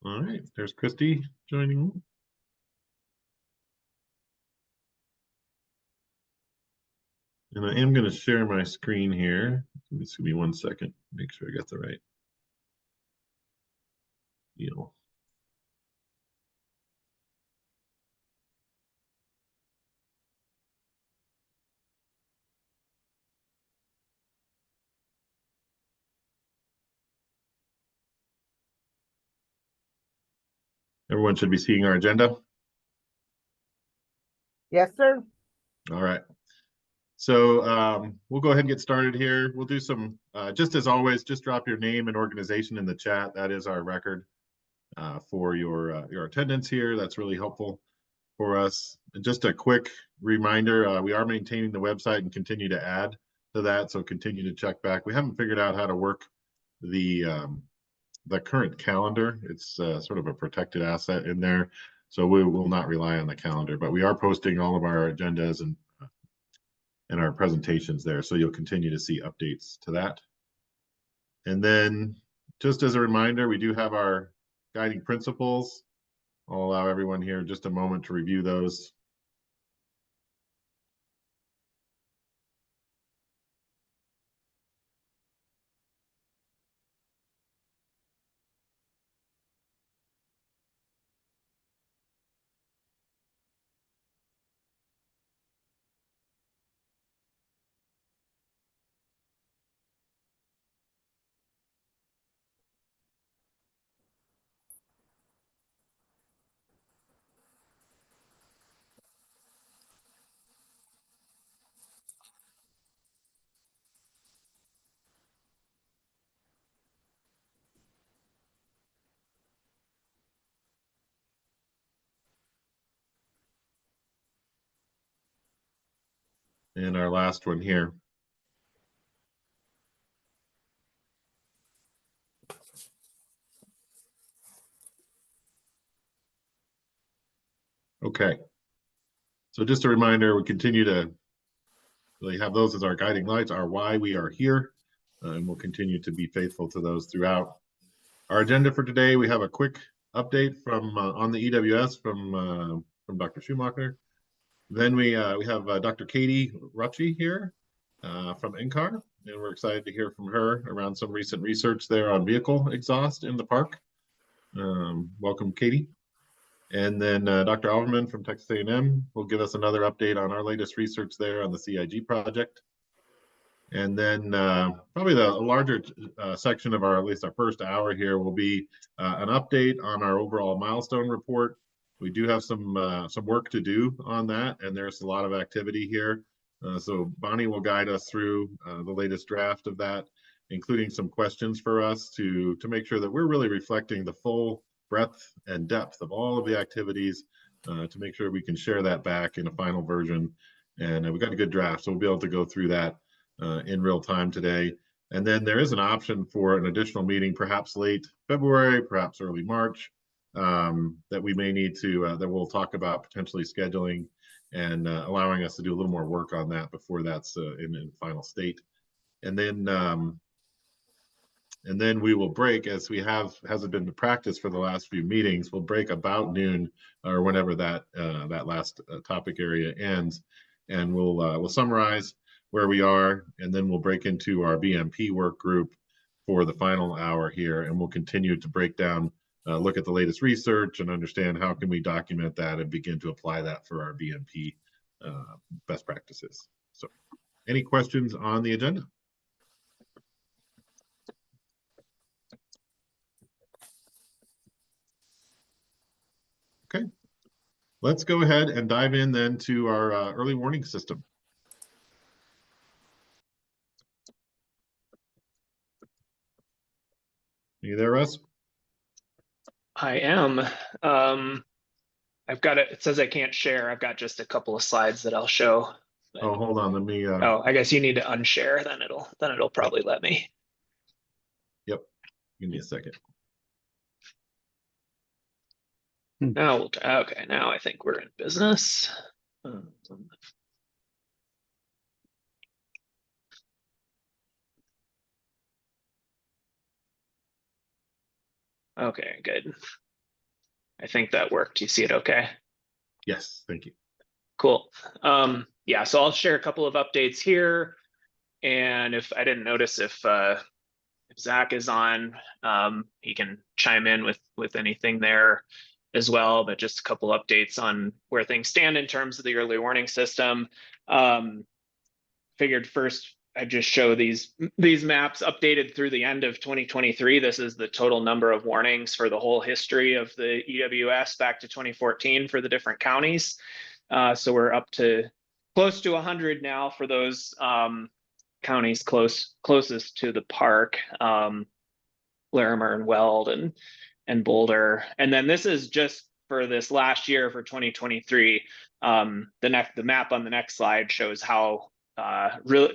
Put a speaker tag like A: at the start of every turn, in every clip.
A: All right, there's Christy joining. And I am going to share my screen here. Just give me 1 second. Make sure I got the right deal. Everyone should be seeing our agenda.
B: Yes, sir.
A: All right. So we'll go ahead and get started here. We'll do some, just as always, just drop your name and organization in the chat. That is our record for your attendance here. That's really helpful for us. And just a quick reminder, we are maintaining the website and continue to add to that, so continue to check back. We haven't figured out how to work the current calendar. It's sort of a protected asset in there, so we will not rely on the calendar, but we are posting all of our agendas and our presentations there, so you'll continue to see updates to that. And then just as a reminder, we do have our guiding principles. I'll allow everyone here just a moment to review those. And our last one here. Okay. So just a reminder, we continue to really have those as our guiding lights, our why we are here, and we'll continue to be faithful to those throughout. Our agenda for today, we have a quick update from on the EWS from Dr. Schumacher. Then we have Dr. Katie Rucci here from NCAR, and we're excited to hear from her around some recent research there on vehicle exhaust in the park. Welcome, Katie. And then Dr. Alverman from Texas A&M will give us another update on our latest research there on the CIG project. And then probably the larger section of at least our first hour here will be an update on our overall milestone report. We do have some work to do on that, and there's a lot of activity here. So Bonnie will guide us through the latest draft of that, including some questions for us to make sure that we're really reflecting the full breadth and depth of all of the activities to make sure we can share that back in a final version. And we got a good draft, so we'll be able to go through that in real time today. And then there is an option for an additional meeting, perhaps late February, perhaps early March, that we may need to, that we'll talk about potentially scheduling and allowing us to do a little more work on that before that's in final state. And then we will break, as we hasn't been the practice for the last few meetings. We'll break about noon or whenever that last topic area ends, and we'll summarize where we are, and then we'll break into our BMP work group for the final hour here, and we'll continue to break down, look at the latest research and understand how can we document that and begin to apply that for our BMP best practices. So any questions on the agenda? Okay, let's go ahead and dive in then to our early warning system. Are you there, Russ?
C: I am. I've got it. It says I can't share. I've got just a couple of slides that I'll show.
A: Oh, hold on. Let me.
C: Oh, I guess you need to unshare. Then it'll probably let me.
A: Yep. Give me a second.
C: Now, okay. Now I think we're in business. Okay, good. I think that worked. You see it okay?
A: Yes, thank you.
C: Cool. Yeah, so I'll share a couple of updates here. And if I didn't notice if Zach is on, he can chime in with anything there as well, but just a couple updates on where things stand in terms of the early warning system. Figured first I'd just show these maps updated through the end of 2023. This is the total number of warnings for the whole history of the EWS back to 2014 for the different counties. So we're up to close to 100 now for those counties closest to the park, Larimer and Weld and Boulder. And then this is just for this last year for 2023. The map on the next slide shows how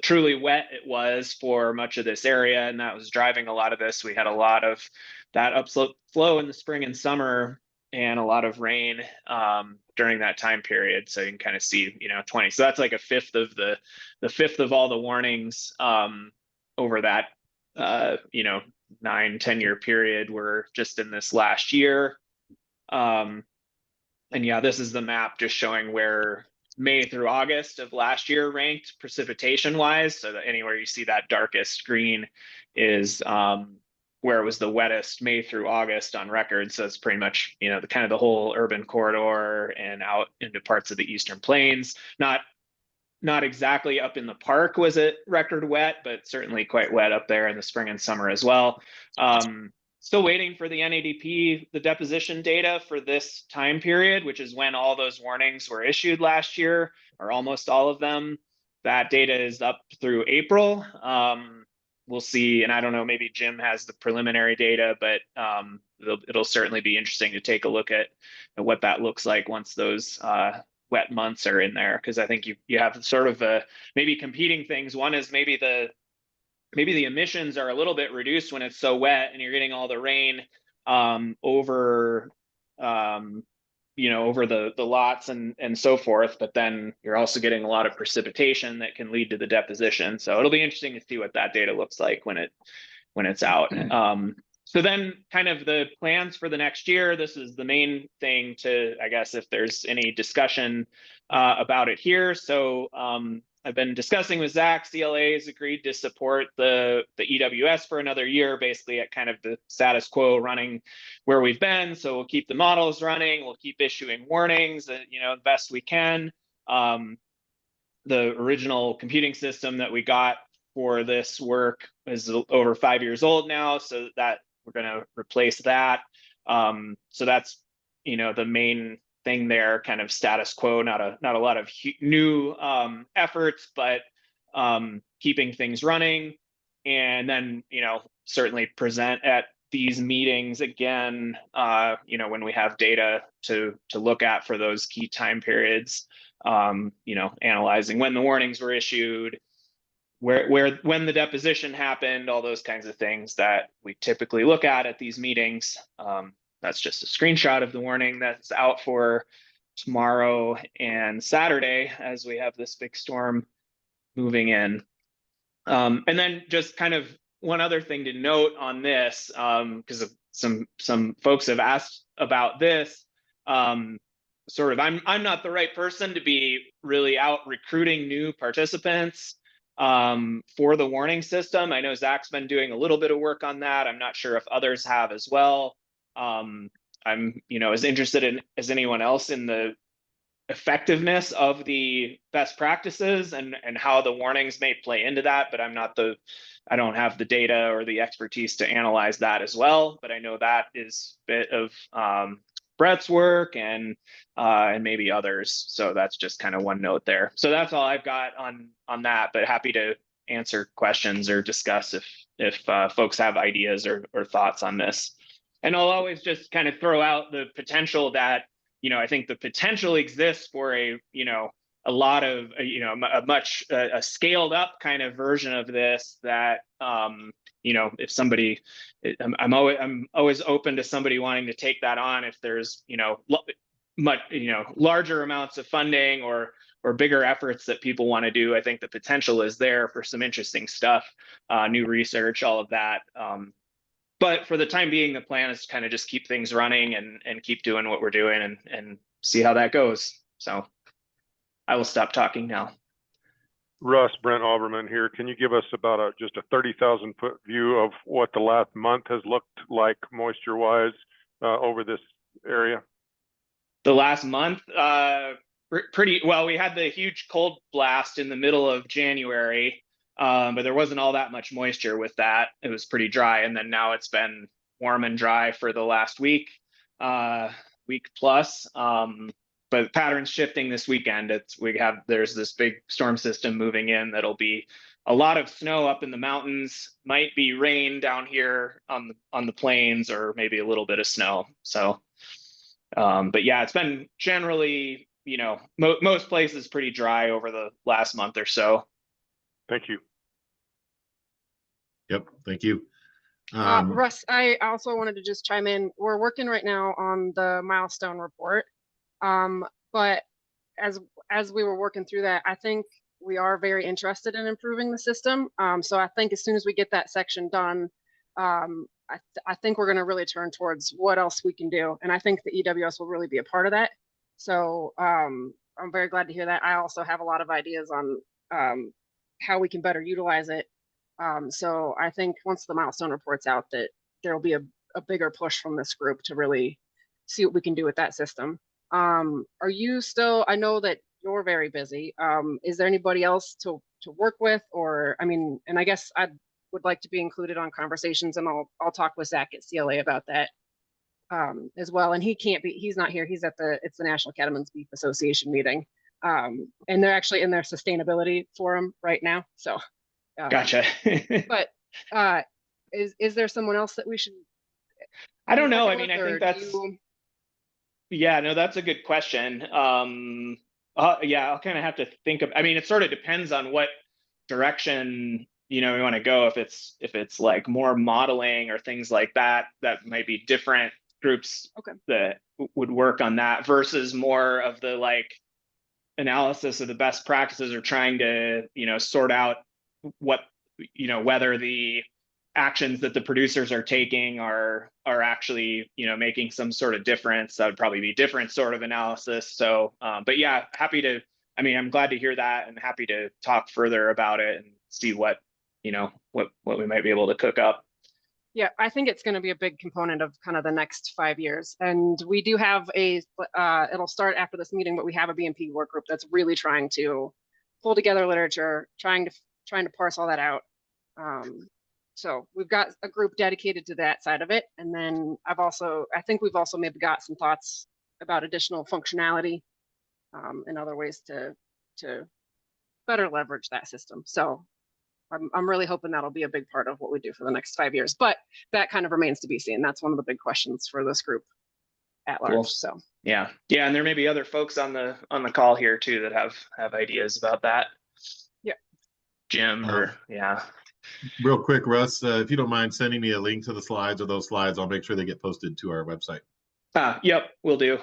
C: truly wet it was for much of this area, and that was driving a lot of this. We had a lot of that upslope flow in the spring and summer, and a lot of rain during that time period. So you can kind of see, 20. So that's like a fifth of the fifth of all the warnings over that 9-10 year period were just in this last year. And yeah, this is the map just showing where May through August of last year ranked precipitation wise. So that anywhere you see that darkest green is where it was the wettest May through August on record. So it's pretty much, the kind of the whole urban corridor and out into parts of the Eastern Plains. Not exactly up in the park was it record wet, but certainly quite wet up there in the spring and summer as well. Still waiting for the NADP, the deposition data for this time period, which is when all those warnings were issued last year, or almost all of them. That data is up through April. We'll see, and I don't know, maybe Jim has the preliminary data, but it'll certainly be interesting to take a look at what that looks like once those wet months are in there, because I think you have sort of maybe competing things. One is maybe the emissions are a little bit reduced when it's so wet and you're getting all the rain over over the lots and so forth, but then you're also getting a lot of precipitation that can lead to the deposition. So it'll be interesting to see what that data looks like when it's out. So then kind of the plans for the next year, this is the main thing to, I guess, if there's any discussion about it here. So I've been discussing with Zach. CLA has agreed to support the EWS for another year, basically at kind of the status quo running where we've been. So we'll keep the models running. We'll keep issuing warnings, the best we can. The original computing system that we got for this work is over 5 years old now, so that we're going to replace that. So that's the main thing there, kind of status quo, not a lot of new efforts, but keeping things running. And then certainly present at these meetings again when we have data to look at for those key time periods, analyzing when the warnings were issued, when the deposition happened, all those kinds of things that we typically look at these meetings. That's just a screenshot of the warning that's out for tomorrow and Saturday as we have this big storm moving in. And then just kind of one other thing to note on this, because some folks have asked about this. I'm not the right person to be really out recruiting new participants for the warning system. I know Zach's been doing a little bit of work on that. I'm not sure if others have as well. I'm as interested as anyone else in the effectiveness of the best practices and how the warnings may play into that, but I don't have the data or the expertise to analyze that as well. But I know that is a bit of Brett's work and maybe others. So that's just kind of one note there. So that's all I've got on that, but happy to answer questions or discuss if folks have ideas or thoughts on this. And I'll always just kind of throw out the potential that, I think the potential exists for a lot of, a scaled up kind of version of this that, if somebody, I'm always open to somebody wanting to take that on if there's, much, larger amounts of funding or bigger efforts that people want to do. I think the potential is there for some interesting stuff, new research, all of that. But for the time being, the plan is to kind of just keep things running and keep doing what we're doing and see how that goes. So I will stop talking now.
B: Russ, Brent Alberman here. Can you give us about just a 30,000 foot view of what the last month has looked like moisture wise over this area?
C: The last month, pretty well. We had the huge cold blast in the middle of January, but there wasn't all that much moisture with that. It was pretty dry, and then now it's been warm and dry for the last week, week plus. But patterns shifting this weekend. There's this big storm system moving in that'll be a lot of snow up in the mountains, might be rain down here on the plains, or maybe a little bit of snow. So, but yeah, it's been generally, most places pretty dry over the last month or so.
B: Thank you.
A: Yep, thank you.
D: Russ, I also wanted to just chime in. We're working right now on the milestone report. But as we were working through that, I think we are very interested in improving the system. So I think as soon as we get that section done, I think we're going to really turn towards what else we can do. And I think the EWS will really be a part of that. So I'm very glad to hear that. I also have a lot of ideas on how we can better utilize it. So I think once the milestone report's out, that there will be a bigger push from this group to really see what we can do with that system. Are you still, I know that you're very busy. Is there anybody else to work with, or, I mean, and I guess I would like to be included on conversations, and I'll talk with Zach at CLA about that as well. And he's not here. He's at it's the National Cattlemen's Beef Association meeting. And they're actually in their sustainability forum right now. So
C: Gotcha.
D: But is there someone else that we should?
C: I don't know. I mean, I think yeah, no, that's a good question. Yeah, I'll kind of have to think of, I mean, it sort of depends on what direction, we want to go. If it's like more modeling or things like that, that might be different groups that would work on that versus more of the like analysis of the best practices, or trying to, sort out what, whether the actions that the producers are taking are actually, making some sort of difference. That would probably be different sort of analysis. So, but yeah, I'm glad to hear that, and happy to talk further about it and see what we might be able to cook up.
D: Yeah, I think it's going to be a big component of kind of the next 5 years. And we do have it'll start after this meeting, but we have a BMP work group that's really trying to pull together literature, trying to parse all that out. So we've got a group dedicated to that side of it. And then I think we've also maybe got some thoughts about additional functionality and other ways to better leverage that system. So I'm really hoping that'll be a big part of what we do for the next 5 years, but that kind of remains to be seen. That's one of the big questions for this group at large. Cool. So
C: yeah. And there may be other folks on the call here too that have ideas about that.
D: Yeah.
C: Jim yeah.
A: Real quick, Russ, if you don't mind sending me a link to the slides, or those slides, I'll make sure they get posted to our website.
C: Yep, will do.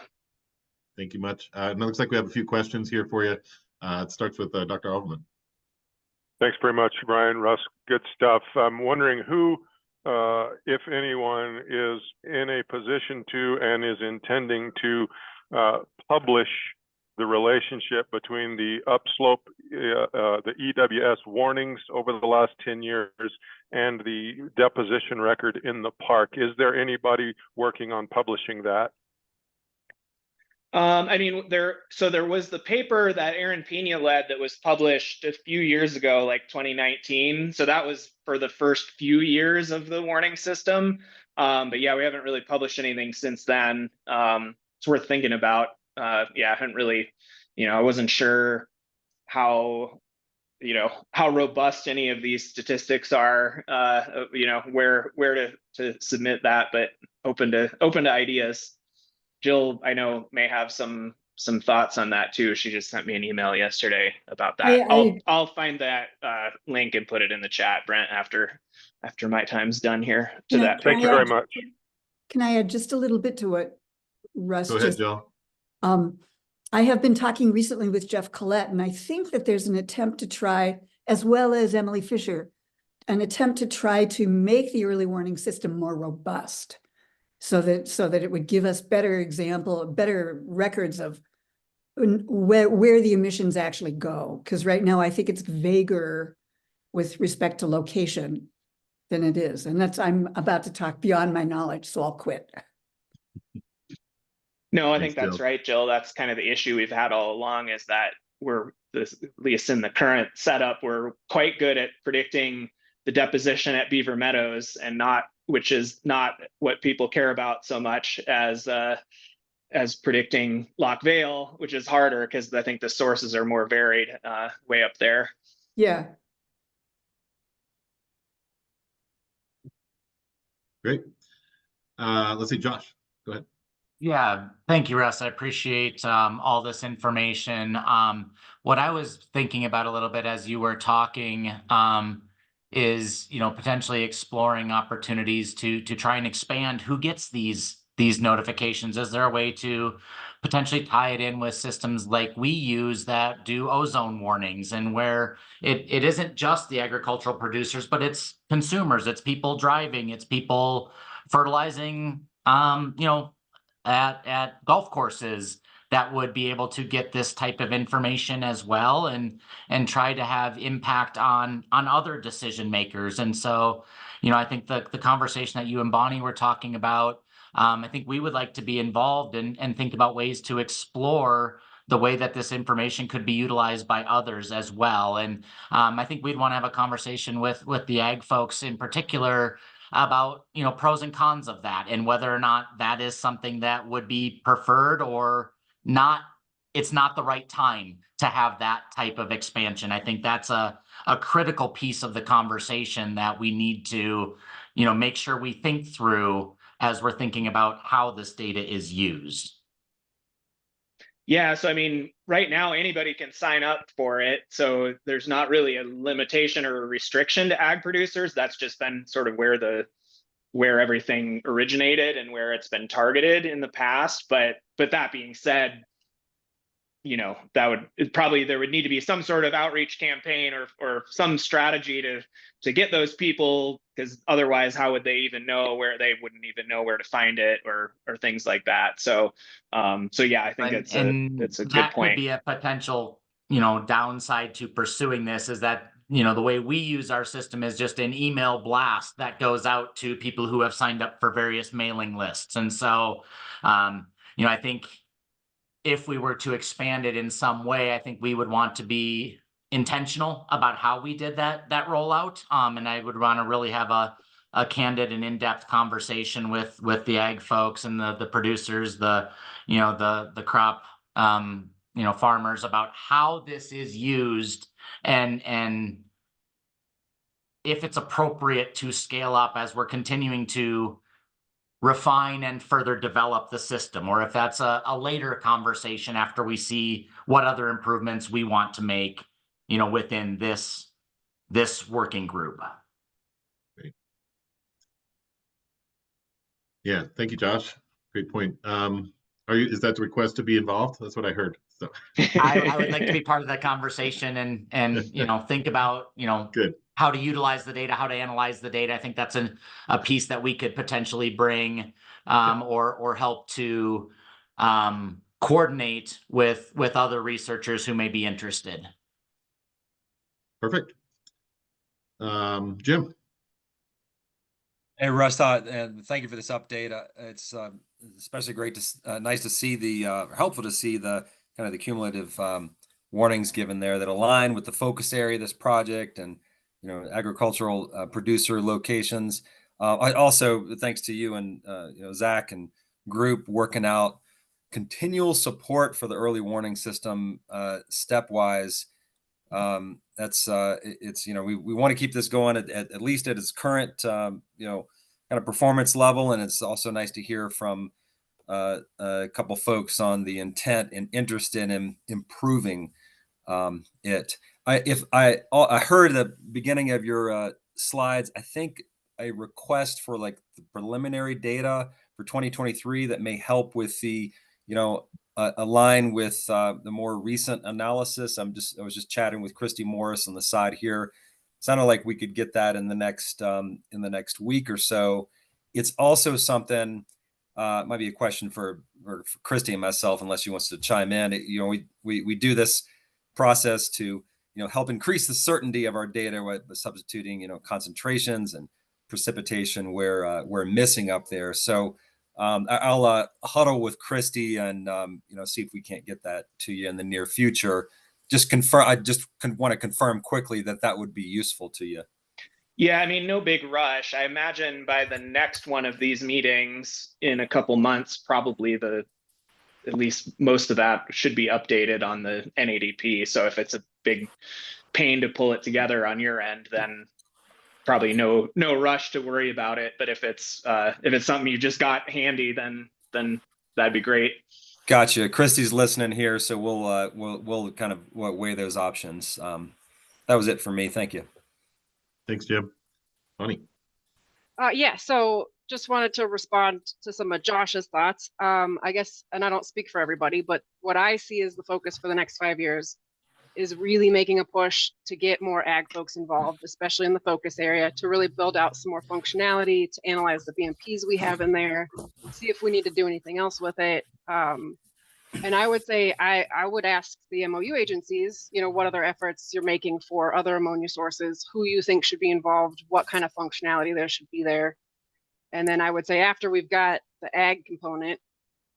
A: Thank you much. It looks like we have a few questions here for you. It starts with Dr. Alverman.
B: Thanks very much, Brian. Russ, good stuff. I'm wondering who, if anyone, is in a position to and is intending to publish the relationship between the upslope, the EWS warnings over the last 10 years and the deposition record in the park. Is there anybody working on publishing that?
C: I mean, there was the paper that Aaron Pena led that was published a few years ago, like 2019. So that was for the first few years of the warning system. But yeah, we haven't really published anything since then. It's worth thinking about. Yeah, I haven't really, I wasn't sure how robust any of these statistics are, where to submit that, but open to ideas. Jill, I know, may have some thoughts on that too. She just sent me an email yesterday about that. I'll find that link and put it in the chat, Brent, after my time's done here.
B: Thank you very much.
E: Can I add just a little bit to what Russ
A: Go ahead, Jill.
E: I have been talking recently with Jeff Collette, and I think that there's an attempt to try, as well as Emily Fisher, an attempt to try to make the early warning system more robust, so that it would give us better records of where the emissions actually go. Because right now I think it's vaguer with respect to location than it is. And I'm about to talk beyond my knowledge, so I'll quit.
C: No, I
A: Thanks,
C: think that's
A: Jill.
C: right, Jill. That's kind of the issue we've had all along, is that at least in the current setup, we're quite good at predicting the deposition at Beaver Meadows, and which is not what people care about so much as predicting Loch Vale, which is harder because I think the sources are more varied way up there.
E: Yeah.
A: Great. Let's see, Josh, go ahead.
F: Yeah, thank you, Russ. I appreciate all this information. What I was thinking about a little bit as you were talking is, potentially exploring opportunities to try and expand who gets these notifications. Is there a way to potentially tie it in with systems like we use that do ozone warnings, and where it isn't just the agricultural producers, but it's consumers, it's people driving, it's people fertilizing, at golf courses, that would be able to get this type of information as well, and try to have impact on other decision makers. And so, I think the conversation that you and Bonnie were talking about, I think we would like to be involved and think about ways to explore the way that this information could be utilized by others as well. And I think we'd want to have a conversation with the ag folks in particular about, pros and cons of that, and whether or not that is something that would be preferred or not. It's not the right time to have that type of expansion. I think that's a critical piece of the conversation that we need to, make sure we think through as we're thinking about how this data is used.
C: Yeah, so I mean, right now anybody can sign up for it. So there's not really a limitation or a restriction to ag producers. That's just been sort of where everything originated and where it's been targeted in the past. But that being said, there would need to be some sort of outreach campaign or some strategy to get those people, because otherwise how would they even know they wouldn't even know where to find it or things like that. So yeah, I think it's a good
F: That
C: point.
F: could be a potential, downside to pursuing this, is that, the way we use our system is just an email blast that goes out to people who have signed up for various mailing lists. And so, I think if we were to expand it in some way, I think we would want to be intentional about how we did that rollout. And I would want to really have a candid and in-depth conversation with the ag folks and the producers, the crop, farmers, about how this is used, and if it's appropriate to scale up as we're continuing to refine and further develop the system, or if that's a later conversation after we see what other improvements we want to make, within this working group.
A: Great. Yeah, thank you, Josh. Great point. Is that the request to be involved? That's what I heard. So
F: I would like to be part of that conversation and think about,
A: good.
F: how to utilize the data, how to analyze the data. I think that's a piece that we could potentially bring, or help to coordinate with other researchers who may be interested.
A: Perfect. Jim.
G: Hey, Russ, and thank you for this update. It's especially nice to see helpful to see the kind of the cumulative warnings given there that align with the focus area of this project and, agricultural producer locations. I also, thanks to you and, Zach and group, working out continual support for the early warning system stepwise. We want to keep this going at least at its current, kind of performance level. And it's also nice to hear from a couple folks on the intent and interest in improving it. I heard at the beginning of your slides, I think a request for like the preliminary data for 2023 that may help with the, align with the more recent analysis. I was just chatting with Christy Morris on the side here. sounded like we could get that in the next week or so. It's also something, might be a question for Christy and myself, unless she wants to chime in. We do this process to, help increase the certainty of our data with substituting, concentrations and precipitation where we're missing up there. So I'll huddle with Christy and, see if we can't get that to you in the near future. Just confirm. I just want to confirm quickly that would be useful to you.
C: Yeah, I mean, no big rush. I imagine by the next one of these meetings in a couple months, probably at least most of that should be updated on the NADP. So if it's a big pain to pull it together on your end, then probably no rush to worry about it. But if it's something you just got handy, then that'd be great.
G: Gotcha. Christy's listening here, so we'll kind of weigh those options. That was it for me. Thank you.
A: Thanks, Jim. Bonnie.
D: Yeah, so just wanted to respond to some of Josh's thoughts. I guess, and I don't speak for everybody, but what I see as the focus for the next 5 years is really making a push to get more ag folks involved, especially in the focus area, to really build out some more functionality, to analyze the BMPs we have in there, see if we need to do anything else with it. And I would say I would ask the MOU agencies, what other efforts you're making for other ammonia sources, who you think should be involved, what kind of functionality there should be there. And then I would say after we've got the ag component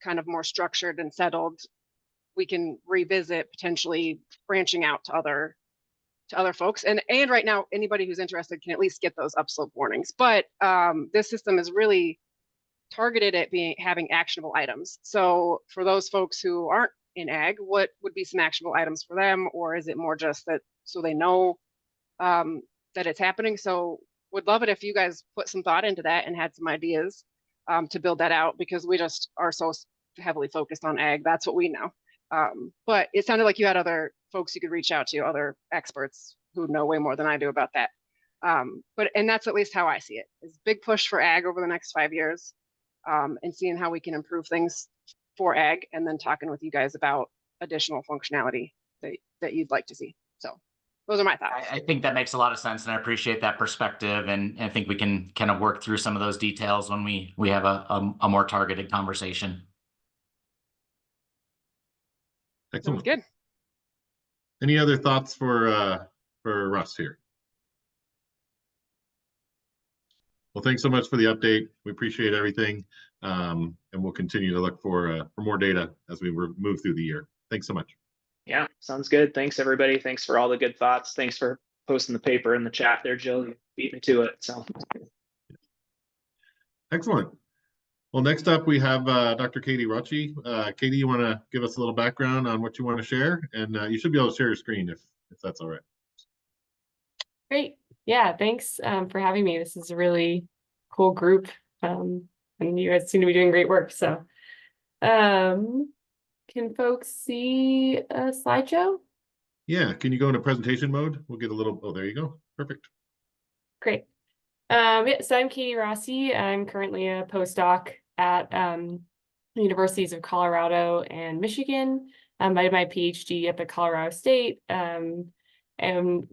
D: kind of more structured and settled, we can revisit potentially branching out to other folks. And right now, anybody who's interested can at least get those upslope warnings. But this system is really targeted at having actionable items. So for those folks who aren't in ag, what would be some actionable items for them? Or is it more just that so they know that it's happening? So would love it if you guys put some thought into that and had some ideas to build that out, because we just are so heavily focused on ag. That's what we know. But it sounded like you had other folks you could reach out to, other experts who know way more than I do about that. And that's at least how I see it, is big push for ag over the next 5 years. And seeing how we can improve things for ag, and then talking with you guys about additional functionality that you'd like to see. So those are my thoughts.
F: I think that makes a lot of sense, and I appreciate that perspective. And I think we can kind of work through some of those details when we have a more targeted conversation.
A: Excellent.
D: Sounds good.
A: Any other thoughts for Russ here? Well, thanks so much for the update. We appreciate everything. And we'll continue to look for more data as we move through the year. Thanks so much.
C: Yeah, sounds good. Thanks, everybody. Thanks for all the good thoughts. Thanks for posting the paper in the chat there, Jill. You beat me to it. So
A: excellent. Well, next up we have Dr. Katie Rucci. Katie, you want to give us a little background on what you want to share? And you should be able to share your screen if that's all right.
H: Great. Yeah, thanks for having me. This is a really cool group. And you guys seem to be doing great work. So can folks see a slideshow?
A: Yeah, can you go into presentation mode? We'll get a little, oh, there you go. Perfect.
H: Great. Yeah, so I'm Katie Rossi. I'm currently a postdoc at the Universities of Colorado and Michigan. I did my PhD up at Colorado State. And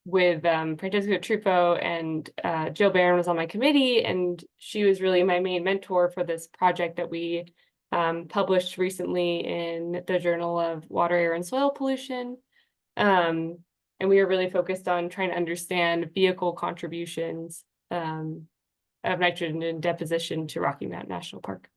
H: with Francesco Trufo and Jill Barron was on my committee, and she was really my main mentor for this project that we published recently in the Journal of Water, Air, and Soil Pollution. And we are really focused on trying to understand vehicle contributions of nitrogen deposition to Rocky Mountain National Park.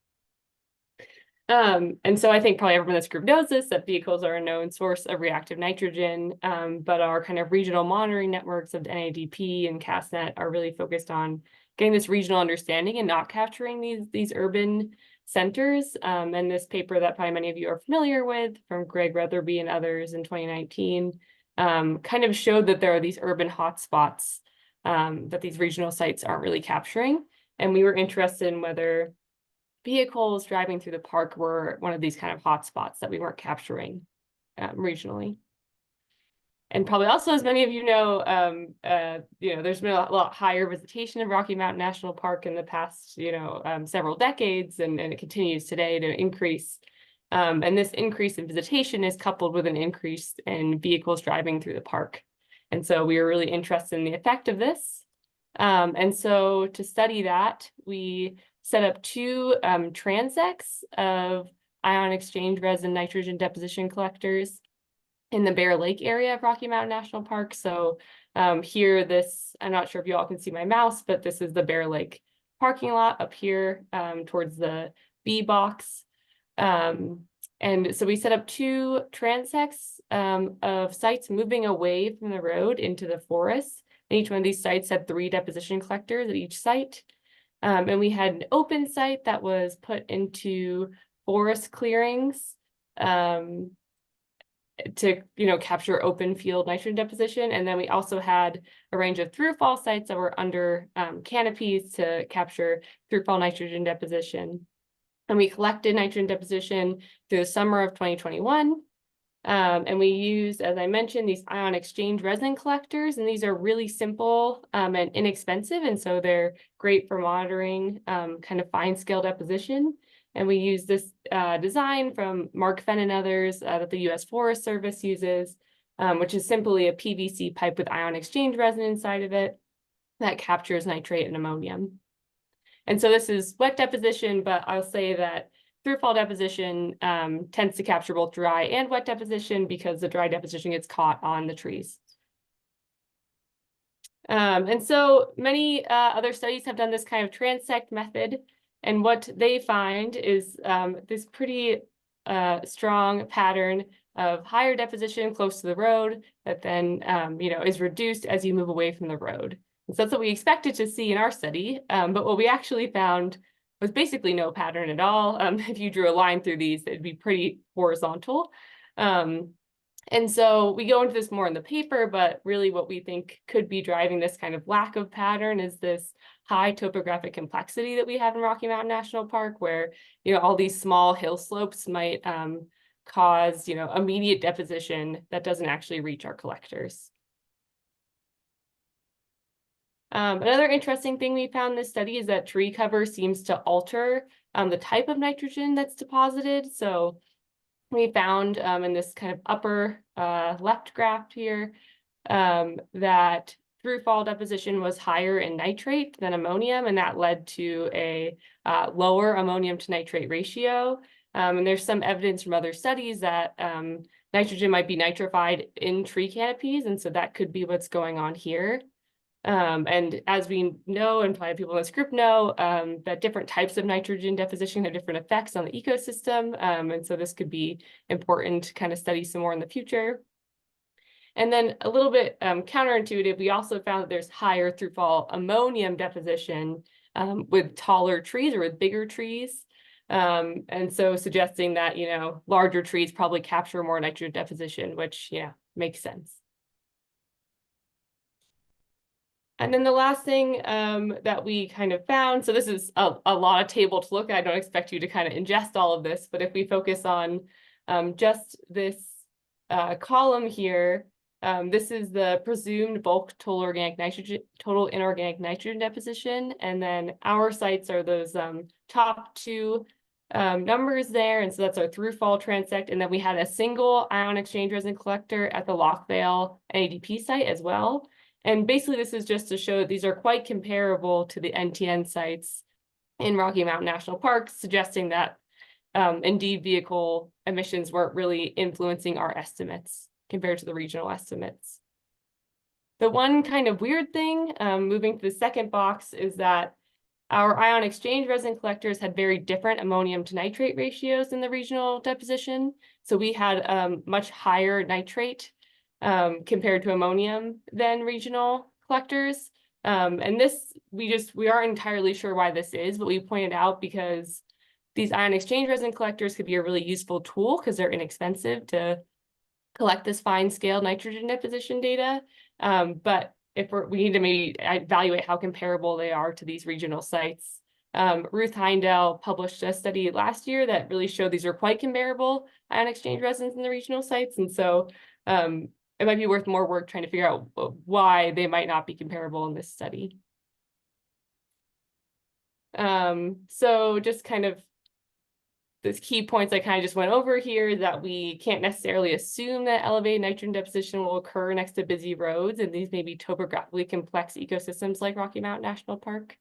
H: And so I think probably everyone in this group knows this, that vehicles are a known source of reactive nitrogen, but our kind of regional monitoring networks of NADP and CASNet are really focused on getting this regional understanding and not capturing these urban centers. And this paper that probably many of you are familiar with from Greg Retherby and others in 2019 kind of showed that there are these urban hotspots that these regional sites aren't really capturing. And we were interested in whether vehicles driving through the park were one of these kind of hotspots that we weren't capturing regionally. And probably also, as many of you know, there's been a lot higher visitation of Rocky Mountain National Park in the past, several decades, and it continues today to increase. And this increase in visitation is coupled with an increase in vehicles driving through the park. And so we were really interested in the effect of this. And so to study that, we set up two transects of ion exchange resin nitrogen deposition collectors in the Bear Lake area of Rocky Mountain National Park. So here, I'm not sure if you all can see my mouse, but this is the Bear Lake parking lot up here towards the B box. And so we set up two transects of sites moving away from the road into the forest. And each one of these sites had 3 deposition collectors at each site. And we had an open site that was put into forest clearings to capture open field nitrogen deposition. And then we also had a range of through-fall sites that were under canopies to capture through-fall nitrogen deposition. And we collected nitrogen deposition through the summer of 2021. And we used, as I mentioned, these ion exchange resin collectors, and these are really simple and inexpensive. And so they're great for monitoring kind of fine scale deposition. And we use this design from Mark Fenn and others that the U.S. Forest Service uses, which is simply a PVC pipe with ion exchange resin inside of it that captures nitrate and ammonium. And so this is wet deposition, but I'll say that through-fall deposition tends to capture both dry and wet deposition because the dry deposition gets caught on the trees. And so many other studies have done this kind of transect method. And what they find is this pretty strong pattern of higher deposition close to the road that then is reduced as you move away from the road. And so that's what we expected to see in our study. But what we actually found was basically no pattern at all. If you drew a line through these, it'd be pretty horizontal. And so we go into this more in the paper, but really what we think could be driving this kind of lack of pattern is this high topographic complexity that we have in Rocky Mountain National Park, where all these small hill slopes might cause immediate deposition that doesn't actually reach our collectors. Another interesting thing we found in this study is that tree cover seems to alter the type of nitrogen that's deposited. So we found in this kind of upper left graph here that through-fall deposition was higher in nitrate than ammonium, and that led to a lower ammonium to nitrate ratio. And there's some evidence from other studies that nitrogen might be nitrified in tree canopies, and so that could be what's going on here. And as we know, and probably people in this group know, that different types of nitrogen deposition have different effects on the ecosystem. And so this could be important to kind of study some more in the future. And then a little bit counterintuitive, we also found that there's higher through-fall ammonium deposition with taller trees or with bigger trees. And so suggesting that, larger trees probably capture more nitrogen deposition, which, makes sense. And then the last thing that we kind of found, so this is a lot of table to look at. I don't expect you to kind of ingest all of this, but if we focus on just this column here, this is the presumed bulk total inorganic nitrogen deposition. And then our sites are those top 2 numbers there. And so that's our through-fall transect. And then we had a single ion exchange resin collector at the Lockvale NADP site as well. And basically, this is just to show that these are quite comparable to the NTN sites in Rocky Mountain National Park, suggesting that indeed vehicle emissions weren't really influencing our estimates compared to the regional estimates. The one kind of weird thing, moving to the second box, is that our ion exchange resin collectors had very different ammonium to nitrate ratios in the regional deposition. So we had much higher nitrate compared to ammonium than regional collectors. And this, we aren't entirely sure why this is, but we pointed out because these ion exchange resin collectors could be a really useful tool because they're inexpensive to collect this fine scale nitrogen deposition data. But if we need to maybe evaluate how comparable they are to these regional sites. Ruth Heindel published a study last year that really showed these are quite comparable ion exchange resins in the regional sites. And so it might be worth more work trying to figure out why they might not be comparable in this study. So just kind of those key points I kind of just went over here, that we can't necessarily assume that elevated nitrogen deposition will occur next to busy roads, and these may be topographically complex ecosystems like Rocky Mountain National Park.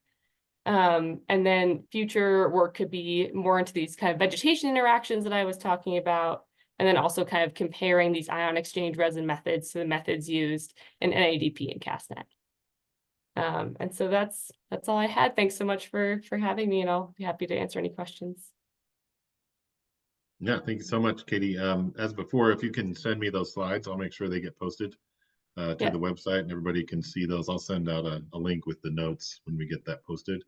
H: And then future work could be more into these kind of vegetation interactions that I was talking about, and then also kind of comparing these ion exchange resin methods to the methods used in NADP and CastNet. And so that's all I had. Thanks so much for having me, and I'll be happy to answer any questions.
A: Yeah, thank you so much, Katie. As before, if you can send me those slides, I'll make sure they get posted to
H: Yeah.
A: the website and everybody can see those. I'll send out a link with the notes when we get that posted.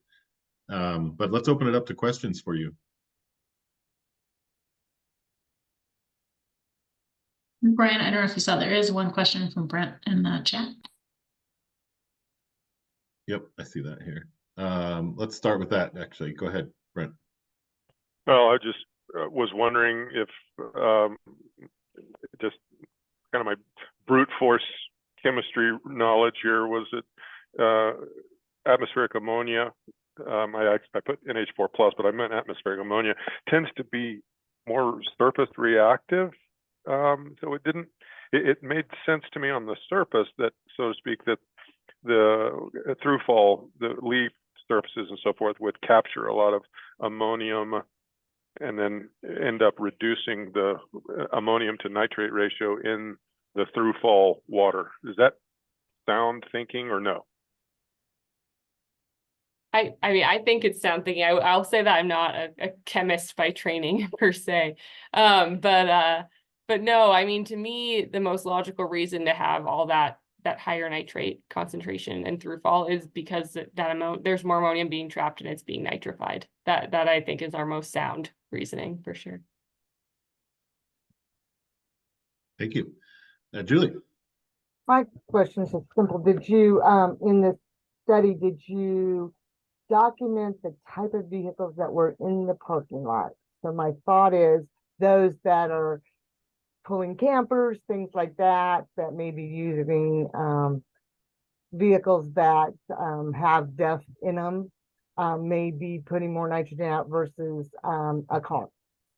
A: But let's open it up to questions for you.
I: Brian, I don't know if you saw, there is one question from Brent in the chat.
A: Yep, I see that here. Let's start with that, actually. Go ahead, Brent.
B: Well, I just was wondering if just kind of my brute force chemistry knowledge here, was it atmospheric ammonia? I put NH4+, but I meant atmospheric ammonia tends to be more surface reactive. So it made sense to me on the surface that, so to speak, that the throughfall, the leaf surfaces and so forth would capture a lot of ammonium and then end up reducing the ammonium to nitrate ratio in the throughfall water. Is that sound thinking or no?
H: I mean, I think it's sound thinking. I'll say that I'm not a chemist by training per se. But no, I mean, to me, the most logical reason to have all that higher nitrate concentration and throughfall is because there's more ammonium being trapped and it's being nitrified. That I think is our most sound reasoning for sure.
A: Thank you. Julie.
J: My question is simple. Did you, in this study, did you document the type of vehicles that were in the parking lot? So my thought is those that are pulling campers, things like that, that may be using vehicles that have DEF in them, may be putting more nitrogen out versus a car.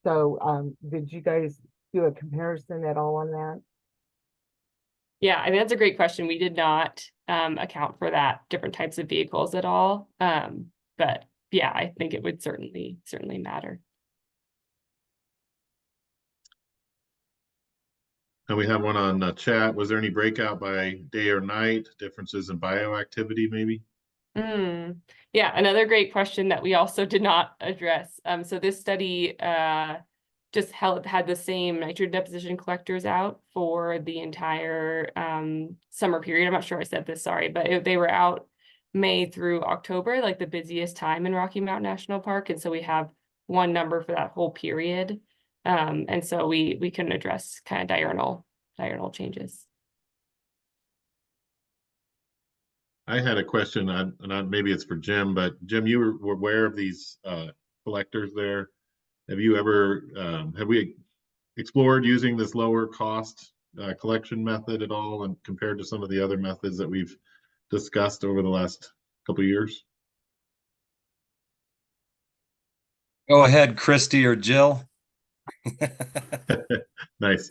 J: So did you guys do a comparison at all on that?
H: Yeah, I mean, that's a great question. We did not account for that different types of vehicles at all. But yeah, I think it would certainly matter.
A: And we have one on chat. Was there any breakout by day or night, differences in bioactivity maybe?
H: Yeah, another great question that we also did not address. So this study just had the same nitrogen deposition collectors out for the entire summer period. I'm not sure I said this, sorry, but they were out May through October, like the busiest time in Rocky Mountain National Park. And so we have one number for that whole period. And so we couldn't address kind of diurnal changes.
A: I had a question, and maybe it's for Jim, but Jim, you were aware of these collectors there. Have you ever, have we explored using this lower cost collection method at all, and compared to some of the other methods that we've discussed over the last couple of years?
G: Go ahead, Christy or Jill.
A: Nice.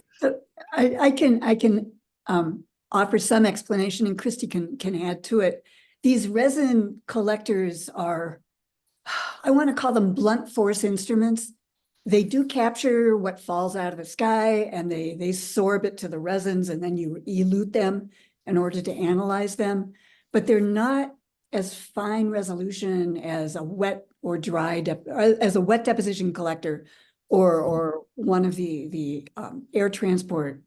E: I can offer some explanation, and Christy can add to it. These resin collectors are, I want to call them blunt force instruments. They do capture what falls out of the sky, and they sorb it to the resins, and then you elute them in order to analyze them. But they're not as fine resolution as a wet or dry as a wet deposition collector, or one of the air transport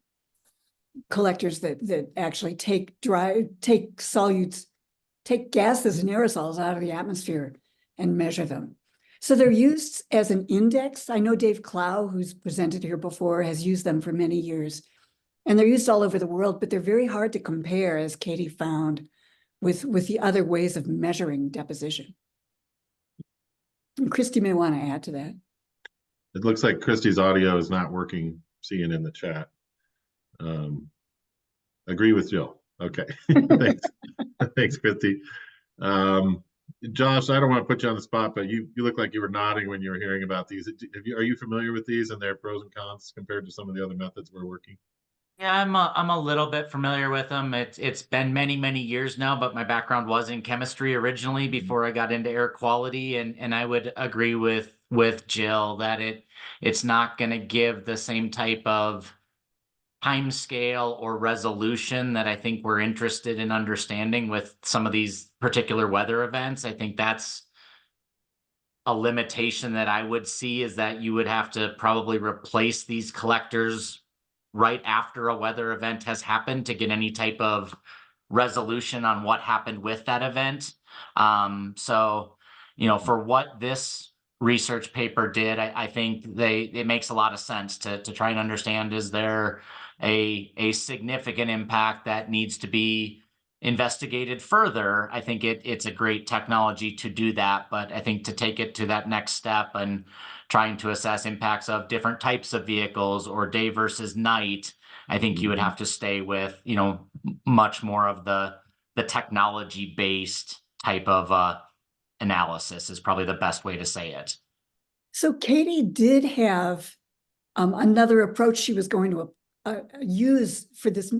E: collectors that actually take solutes, take gases and aerosols out of the atmosphere and measure them. So they're used as an index. I know Dave Clow, who's presented here before, has used them for many years, and they're used all over the world, but they're very hard to compare, as Katie found, with the other ways of measuring deposition. And Christy may want to add to that.
A: It looks like Christy's audio is not working, seeing in the chat. Agree with Jill. Okay, thanks. Thanks, Christy. Josh, I don't want to put you on the spot, but you look like you were nodding when you were hearing about these. Are you familiar with these and their pros and cons compared to some of the other methods we're working?
F: Yeah, I'm a little bit familiar with them. It's been many years now, but my background was in chemistry originally before I got into air quality, and I would agree with Jill that it's not going to give the same type of time scale or resolution that I think we're interested in understanding with some of these particular weather events. I think that's a limitation that I would see, is that you would have to probably replace these collectors right after a weather event has happened to get any type of resolution on what happened with that event. So, for what this research paper did, I think it makes a lot of sense to try and understand, is there a significant impact that needs to be investigated further. I think it's a great technology to do that, but I think to take it to that next step and trying to assess impacts of different types of vehicles or day versus night, I think you would have to stay with, much more of the technology based type of analysis is probably the best way to say it.
E: So Katie did have another approach she was going to use for this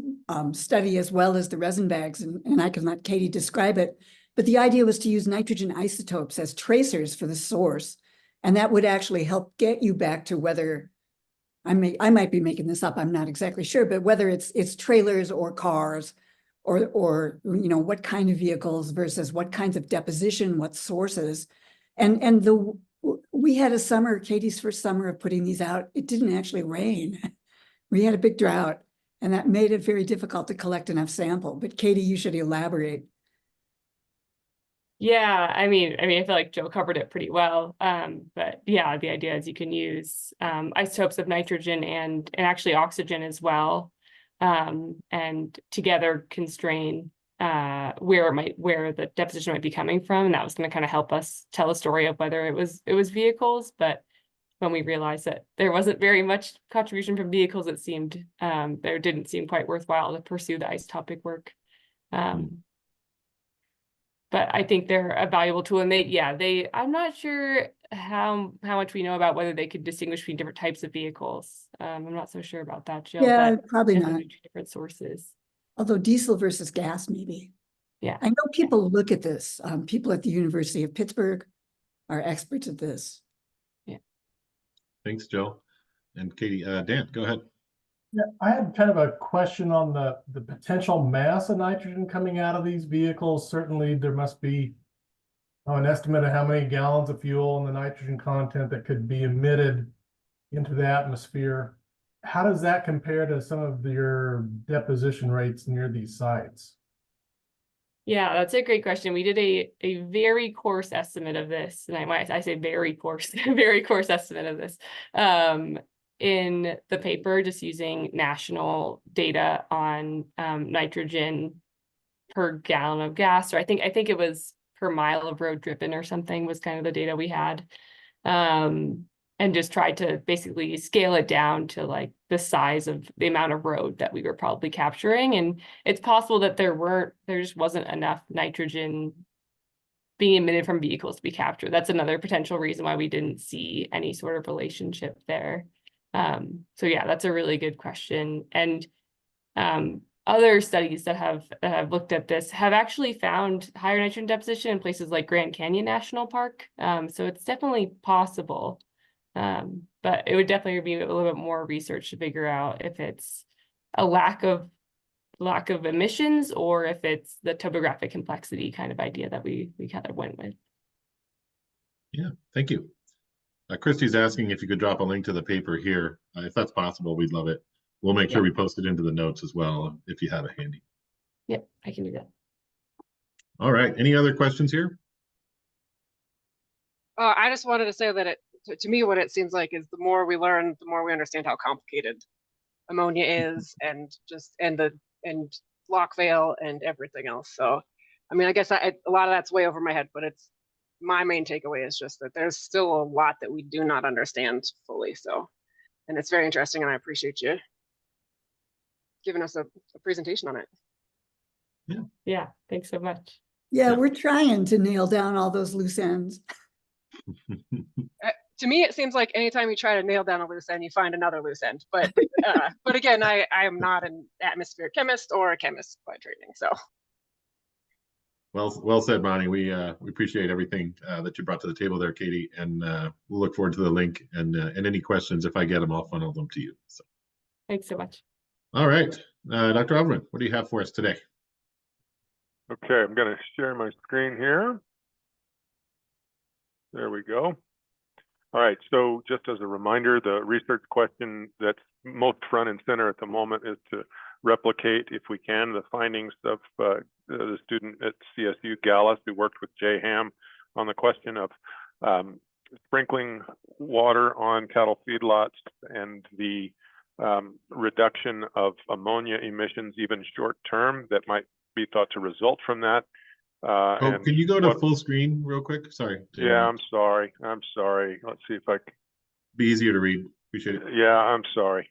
E: study, as well as the resin bags, and I can let Katie describe it. But the idea was to use nitrogen isotopes as tracers for the source, and that would actually help get you back to whether, I might be making this up, I'm not exactly sure, but whether it's trailers or cars, or what kind of vehicles versus what kinds of deposition, what sources, and we had a summer, Katie's first summer of putting these out, it didn't actually rain. We had a big drought, and that made it very difficult to collect enough sample. But Katie, you should elaborate.
H: Yeah, I mean, I feel like Joe covered it pretty well. But yeah, the idea is you can use isotopes of nitrogen and actually oxygen as well, and together constrain where the deposition might be coming from, and that was going to kind of help us tell a story of whether it was vehicles. But when we realized that there wasn't very much contribution from vehicles, it seemed there didn't seem quite worthwhile to pursue the isotopic work. But I think they're a valuable tool, and I'm not sure how much we know about whether they could distinguish between different types of vehicles. I'm not so sure about that, Jill.
E: Yeah, probably
H: definitely
E: not.
H: two different sources.
E: Although diesel versus gas, maybe.
H: Yeah.
E: I know people look at this. People at the University of Pittsburgh are experts at this.
H: Yeah.
A: Thanks, Joe. And Katie, Dan, go ahead.
K: Yeah, I had kind of a question on the potential mass of nitrogen coming out of these vehicles. Certainly there must be an estimate of how many gallons of fuel and the nitrogen content that could be emitted into the atmosphere. How does that compare to some of your deposition rates near these sites?
H: Yeah, that's a great question. We did a very coarse estimate of this, and I say very coarse, very coarse estimate of this in the paper, just using national data on nitrogen per gallon of gas, or I think it was per mile of road driven or something was kind of the data we had, and just tried to basically scale it down to like the size of the amount of road that we were probably capturing. And it's possible that there just wasn't enough nitrogen being emitted from vehicles to be captured. That's another potential reason why we didn't see any sort of relationship there. So yeah, that's a really good question. And other studies that have looked at this have actually found higher nitrogen deposition in places like Grand Canyon National Park. So it's definitely possible. But it would definitely be a little bit more research to figure out if it's a lack of emissions or if it's the topographic complexity kind of idea that we kind of went with.
A: Yeah, thank you. Christy's asking if you could drop a link to the paper here. If that's possible, we'd love it. We'll make sure we post it into the notes as well if you have it handy.
H: Yep, I can do that.
A: All right. Any other questions here?
D: I just wanted to say that to me, what it seems like is the more we learn, the more we understand how complicated ammonia is, and lock veil and everything else. So, I mean, I guess a lot of that's way over my head, but it's my main takeaway is just that there's still a lot that we do not understand fully. So, and it's very interesting, and I appreciate you giving us a presentation on it.
H: Yeah, thanks so much.
E: Yeah,
A: Yeah.
E: we're trying to nail down all those loose ends.
D: To me, it seems like anytime you try to nail down a loose end, you find another loose end. But again, I am not an atmospheric chemist or a chemist by training. So
A: Well said, Bonnie. We appreciate everything that you brought to the table there, Katie, and we'll look forward to the link and any questions. If I get them, I'll funnel them to you. So,
H: Thanks so much.
A: all right, Dr. Overman, what do you have for us today?
B: Okay, I'm going to share my screen here. There we go. All right, so just as a reminder, the research question that's most front and center at the moment is to replicate, if we can, the findings of the student at CSU, Gallus, who worked with Jay Ham on the question of sprinkling water on cattle feedlots and the reduction of ammonia emissions, even short term, that might be thought to result from that.
A: Can you go to full screen real quick? Sorry.
B: Yeah, I'm sorry. Let's see if I can.
A: Be easier to read. Appreciate it.
B: Yeah, I'm sorry.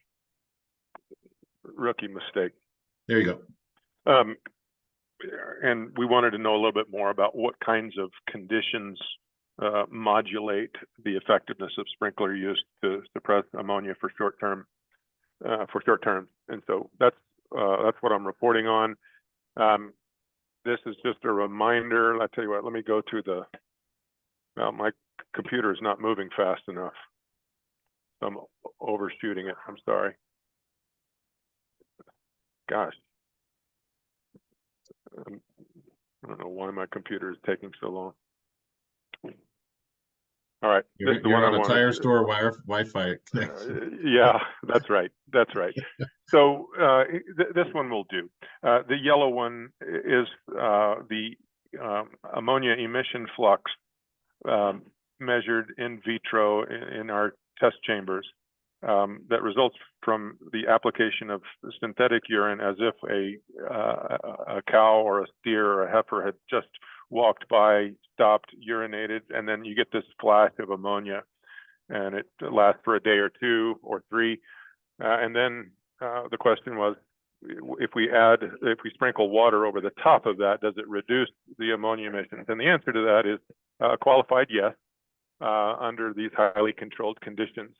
B: Rookie mistake.
A: There you go.
B: And we wanted to know a little bit more about what kinds of conditions modulate the effectiveness of sprinkler use to suppress ammonia for short term. And so that's what I'm reporting on. This is just a reminder. I'll tell you what, let me go to well, my computer is not moving fast enough. So I'm overshooting it. I'm sorry. Gosh. I don't know why my computer is taking so long. All right.
A: You're on a tire store Wi-Fi connection.
B: Yeah, that's right. That's right. So this one will do. The yellow one is the ammonia emission flux measured in vitro in our test chambers that results from the application of synthetic urine, as if a cow or a steer or a heifer had just walked by, stopped, urinated, and then you get this flash of ammonia, and it lasts for a day or two or three. And then the question was, if we sprinkle water over the top of that, does it reduce the ammonia emissions? And the answer to that is qualified yes, under these highly controlled conditions.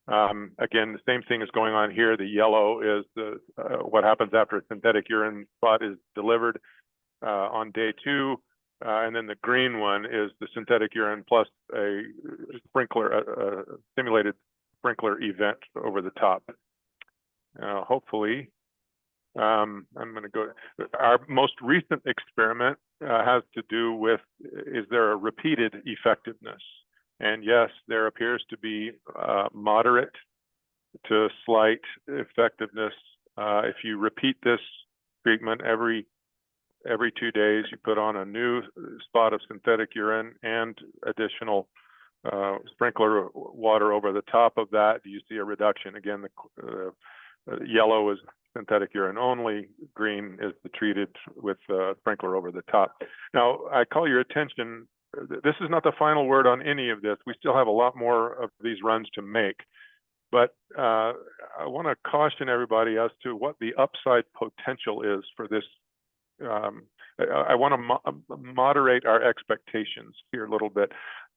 B: Again, the same thing is going on here. The yellow is what happens after a synthetic urine spot is delivered on day 2. And then the green one is the synthetic urine plus a simulated sprinkler event over the top. Hopefully, I'm going to go. Our most recent experiment has to do with, is there a repeated effectiveness? And yes, there appears to be moderate to slight effectiveness. If you repeat this treatment every 2 days, you put on a new spot of synthetic urine and additional sprinkler water over the top of that, do you see a reduction? Again, the yellow is synthetic urine only, green is the treated with sprinkler over the top. Now, I call your attention, this is not the final word on any of this. We still have a lot more of these runs to make. But I want to caution everybody as to what the upside potential is for this. I want to moderate our expectations here a little bit,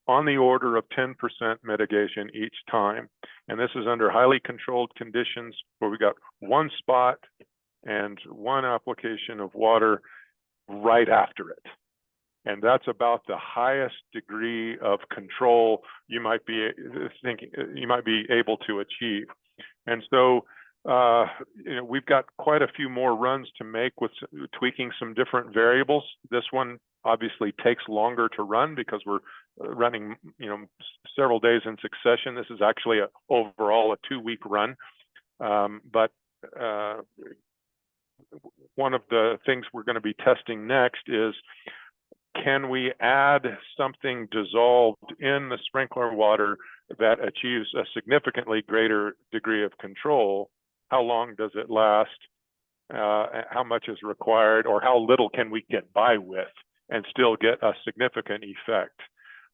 B: on the order of 10% mitigation each time. And this is under highly controlled conditions where we got one spot and one application of water right after it. And that's about the highest degree of control you might be able to achieve. And so we've got quite a few more runs to make with tweaking some different variables. This one obviously takes longer to run because we're running several days in succession. This is actually overall a 2-week run. But one of the things we're going to be testing next is, can we add something dissolved in the sprinkler water that achieves a significantly greater degree of control? How long does it last? How much is required, or how little can we get by with and still get a significant effect?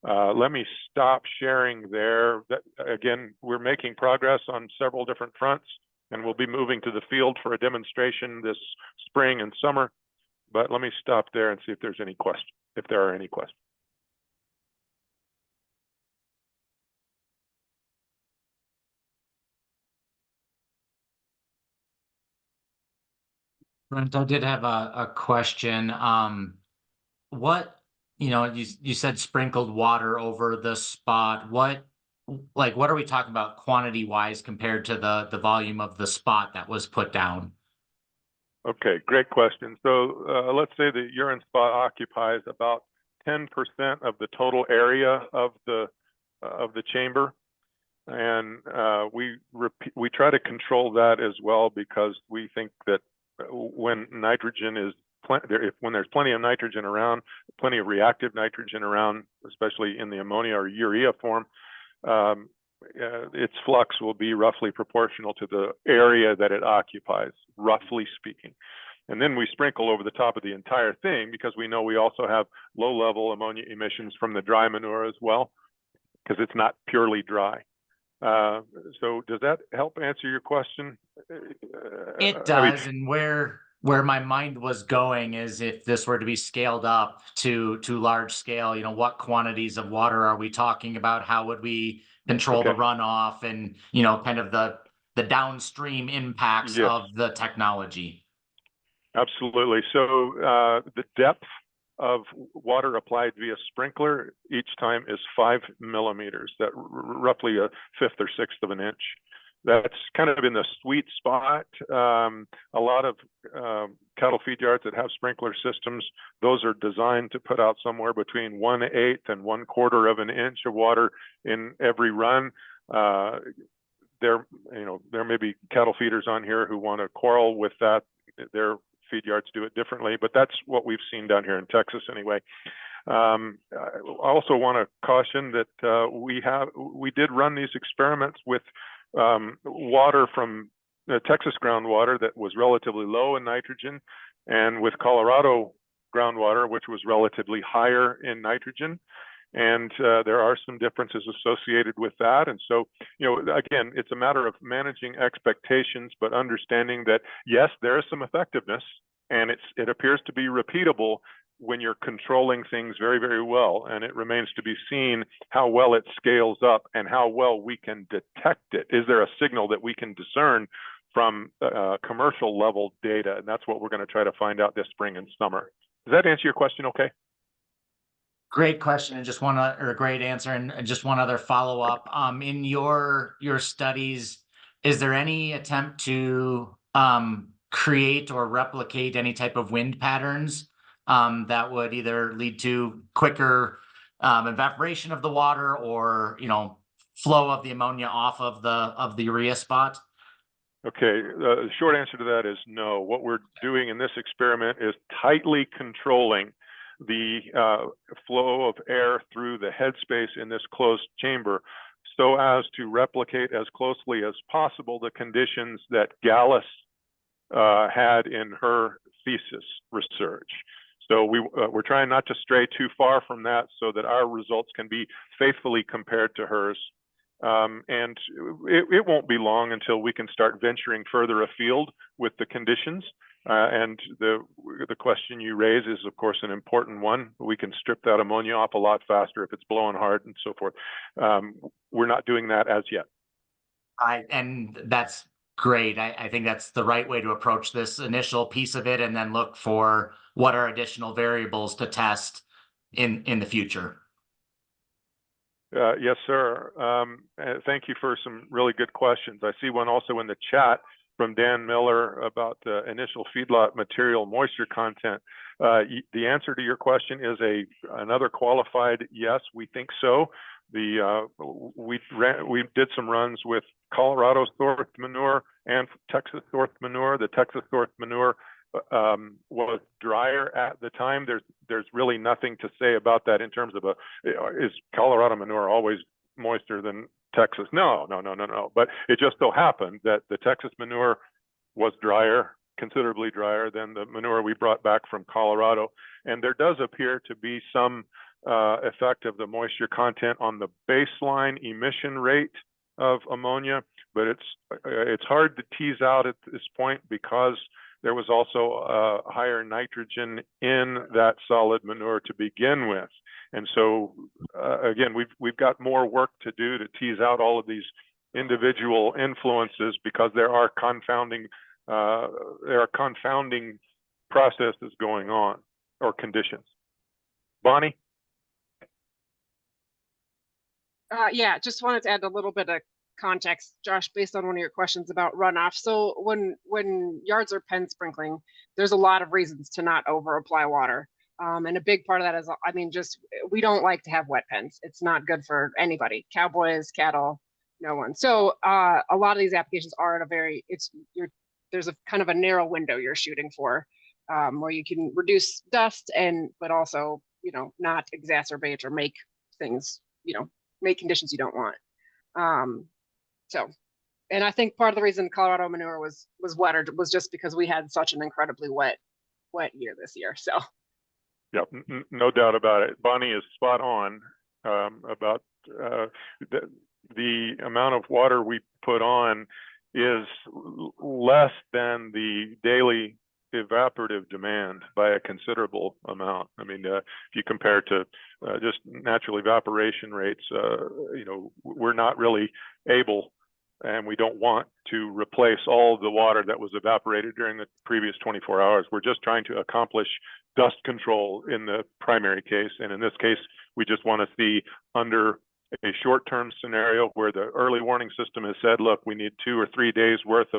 B: Let me stop sharing there. Again, we're making progress on several different fronts, and we'll be moving to the field for a demonstration this spring and summer. But let me stop there and see if there's any question, if there are any questions.
F: Brent, I did have a question. What, you said sprinkled water over the spot. What are we talking about quantity wise compared to the volume of the spot that was put down?
B: Okay, great question. So let's say the urine spot occupies about 10% of the total area of the chamber, and we try to control that as well, because we think that when nitrogen is when there's plenty of nitrogen around, plenty of reactive nitrogen around, especially in the ammonia or urea form, its flux will be roughly proportional to the area that it occupies, roughly speaking. And then we sprinkle over the top of the entire thing, because we know we also have low-level ammonia emissions from the dry manure as well, because it's not purely dry. So does that help answer your question?
F: It does, and where my mind was going is, if this were to be scaled up to large scale, what quantities of water are we talking about? How would we control the runoff, and kind of the downstream impacts of the technology?
B: Absolutely. So the depth of water applied via sprinkler each time is 5 millimeters, that roughly a fifth or sixth of an inch. That's kind of in the sweet spot. A lot of cattle feed yards that have sprinkler systems, those are designed to put out somewhere between 1/8 and 1/4 of an inch of water in every run. There may be cattle feeders on here who want to quarrel with that. Their feed yards do it differently, but that's what we've seen down here in Texas anyway. I also want to caution that we did run these experiments with water from Texas groundwater that was relatively low in nitrogen, and with Colorado groundwater, which was relatively higher in nitrogen. And there are some differences associated with that. And so, again, it's a matter of managing expectations, but understanding that, yes, there is some effectiveness, and it appears to be repeatable when you're controlling things very, very well. And it remains to be seen how well it scales up and how well we can detect it. Is there a signal that we can discern from commercial level data? And that's what we're going to try to find out this spring and summer. Does that answer your question okay?
F: Great question, and a great answer, and just one other follow up. In your studies, is there any attempt to create or replicate any type of wind patterns that would either lead to quicker evaporation of the water, or flow of the ammonia off of the urea spot?
B: Okay, the short answer to that is no. What we're doing in this experiment is tightly controlling the flow of air through the headspace in this closed chamber, so as to replicate as closely as possible the conditions that Gallus had in her thesis research. So we're trying not to stray too far from that, so that our results can be faithfully compared to hers. And it won't be long until we can start venturing further afield with the conditions. And the question you raise is, of course, an important one. We can strip that ammonia off a lot faster if it's blowing hard and so forth. We're not doing that as yet.
F: And that's great. I think that's the right way to approach this initial piece of it, and then look for what are additional variables to test in the future.
B: Yes, sir. Thank you for some really good questions. I see one also in the chat from Dan Miller about the initial feedlot material moisture content. The answer to your question is another qualified yes, we think so. We did some runs with Colorado sourced manure and Texas sourced manure. The Texas sourced manure was drier at the time. There's really nothing to say about that in terms of is Colorado manure always moister than Texas? No. But it just so happened that the Texas manure was drier, considerably drier than the manure we brought back from Colorado. And there does appear to be some effect of the moisture content on the baseline emission rate of ammonia, but it's hard to tease out at this point, because there was also higher nitrogen in that solid manure to begin with. And so, again, we've got more work to do to tease out all of these individual influences, because there are confounding processes going on, or conditions. Bonnie?
D: Yeah, just wanted to add a little bit of context, Josh, based on one of your questions about runoff. So when yards are pen sprinkling, there's a lot of reasons to not over apply water. And a big part of that is, I mean, just, we don't like to have wet pens. It's not good for anybody, cowboys, cattle, no one. So a lot of these applications are at a very, there's a kind of a narrow window you're shooting for, where you can reduce dust but also, not exacerbate or make things, make conditions you don't want. And I think part of the reason Colorado manure was wetter was just because we had such an incredibly wet year this year. So.
B: Yep, no doubt about it. Bonnie is spot on about the amount of water we put on is less than the daily evaporative demand by a considerable amount. I mean, if you compare to just natural evaporation rates, we're not really able, and we don't want to replace all the water that was evaporated during the previous 24 hours. We're just trying to accomplish dust control in the primary case. And in this case, we just want to see, under a short-term scenario where the early warning system has said, look, we need 2 or 3 days worth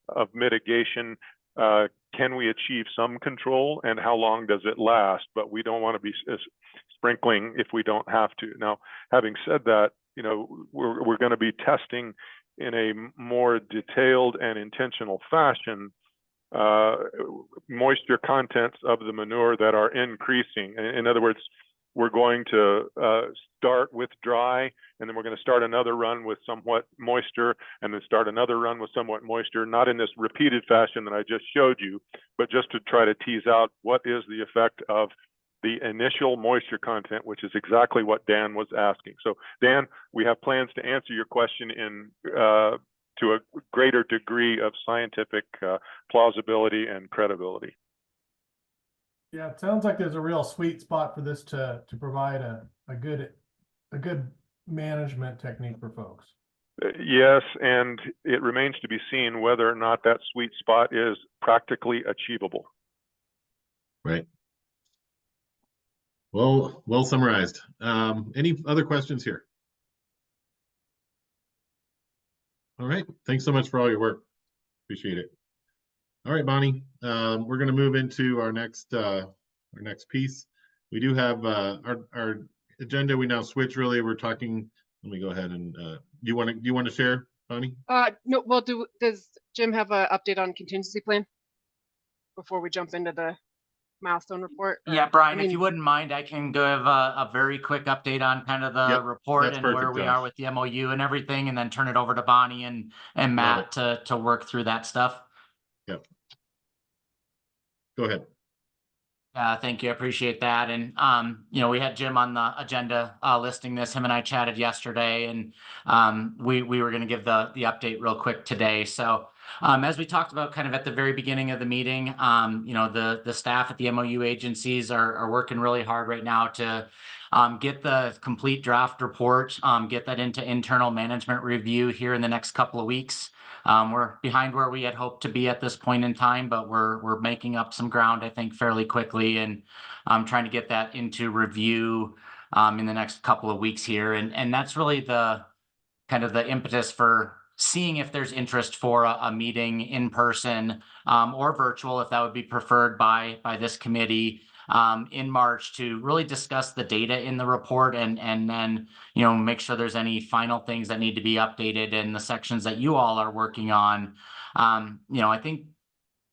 B: of mitigation. Can we achieve some control, and how long does it last? But we don't want to be sprinkling if we don't have to. Now, having said that, we're going to be testing in a more detailed and intentional fashion moisture contents of the manure that are increasing. In other words, we're going to start with dry, and then we're going to start another run with somewhat moisture, and then start another run with somewhat moisture, not in this repeated fashion that I just showed you, but just to try to tease out what is the effect of the initial moisture content, which is exactly what Dan was asking. So Dan, we have plans to answer your question to a greater degree of scientific plausibility and credibility.
K: Yeah, it sounds like there's a real sweet spot for this to provide a good management technique for folks.
B: Yes, and it remains to be seen whether or not that sweet spot is practically achievable.
A: Right. Well summarized. Any other questions here? All right. Thanks so much for all your work. Appreciate it. All right, Bonnie. We're going to move into our next piece. We do have our agenda. We now switch. Really, we're talking. Let me go ahead and do you want to share, Bonnie?
D: No. Well, does Jim have an update on contingency plan before we jump into the milestone report?
F: Yeah, Brian, if you wouldn't mind, I can give a very quick update on kind of the report and
A: perfect,
F: where we
A: Josh.
F: are with the MOU and everything, and then turn it over to Bonnie and Matt to work through that stuff.
A: Yep. Go ahead.
F: Thank you. I appreciate that. And, we had Jim on the agenda listing this. Him and I chatted yesterday, and we were going to give the update real quick today. So as we talked about kind of at the very beginning of the meeting, the staff at the MOU agencies are working really hard right now to get the complete draft report, get that into internal management review here in the next couple of weeks. We're behind where we had hoped to be at this point in time, but we're making up some ground, I think, fairly quickly, and trying to get that into review in the next couple of weeks here. And that's really the kind of the impetus for seeing if there's interest for a meeting in person or virtual, if that would be preferred by this committee in March, to really discuss the data in the report and then, make sure there's any final things that need to be updated in the sections that you all are working on. I think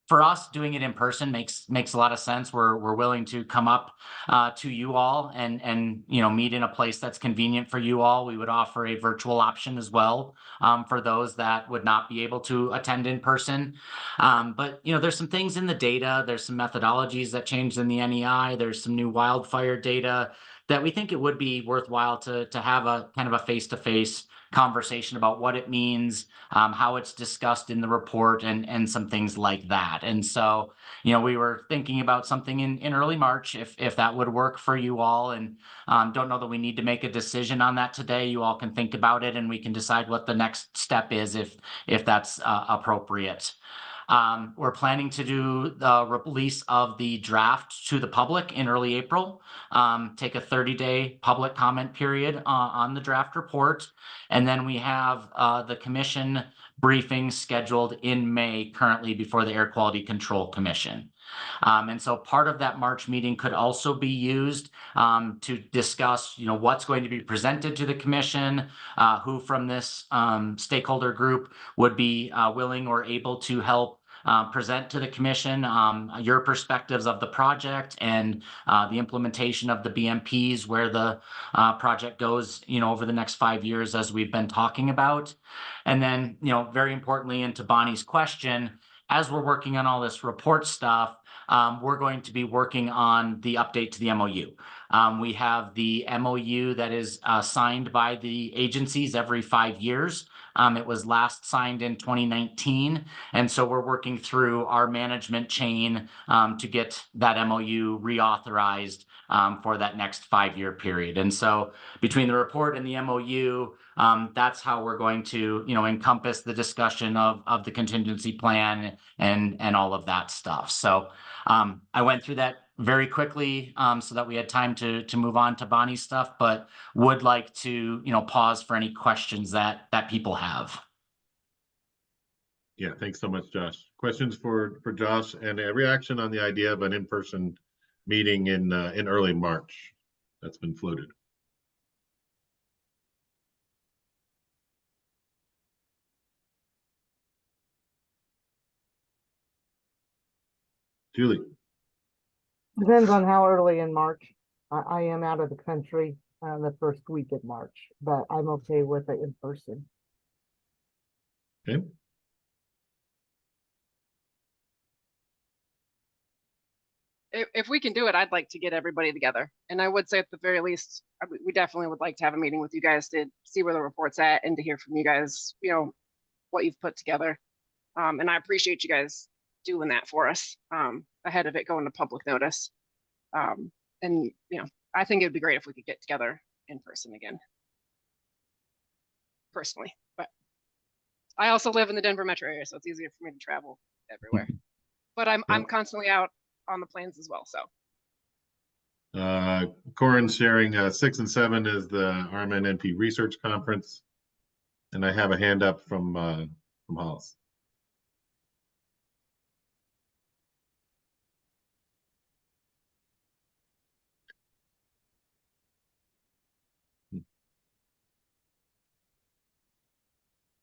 F: for us, doing it in person makes a lot of sense. We're willing to come up to you all and meet in a place that's convenient for you all. We would offer a virtual option as well for those that would not be able to attend in person. But there's some things in the data. There's some methodologies that changed in the NEI. There's some new wildfire data that we think it would be worthwhile to have a kind of a face-to-face conversation about what it means, how it's discussed in the report, and some things like that. And so, we were thinking about something in early March, if that would work for you all. And don't know that we need to make a decision on that today. You all can think about it, and we can decide what the next step is if that's appropriate. We're planning to do the release of the draft to the public in early April, take a 30-day public comment period on the draft report. And then we have the commission briefing scheduled in May currently before the Air Quality Control Commission. And so part of that March meeting could also be used to discuss, what's going to be presented to the commission, who from this stakeholder group would be willing or able to help present to the commission your perspectives of the project and the implementation of the BMPs, where the project goes, over the next 5 years, as we've been talking about. And then, very importantly, into Bonnie's question, as we're working on all this report stuff, we're going to be working on the update to the MOU. We have the MOU that is signed by the agencies every 5 years. It was last signed in 2019. And so we're working through our management chain to get that MOU reauthorized for that next 5-year period. And so between the report and the MOU, that's how we're going to, encompass the discussion of the contingency plan and all of that stuff. So I went through that very quickly so that we had time to move on to Bonnie's stuff, but would like to, pause for any questions that people have.
A: Yeah, thanks so much, Josh. Questions for Josh, and a reaction on the idea of an in-person meeting in early March that's been floated. Julie.
J: Depends on how early in March. I am out of the country the first week of March, but I'm okay with it in person.
A: Okay.
D: If we can do it, I'd like to get everybody together. And I would say at the very least, we definitely would like to have a meeting with you guys to see where the report's at and to hear from you guys, what you've put together. And I appreciate you guys doing that for us ahead of it going to public notice. And, I think it'd be great if we could get together in person again, personally. But I also live in the Denver metro area, so it's easier for me to travel everywhere. But I'm constantly out on the plains as well. So
A: Corin's sharing 6 and 7 is the RMN NP Research Conference, and I have a hand up from Hollis.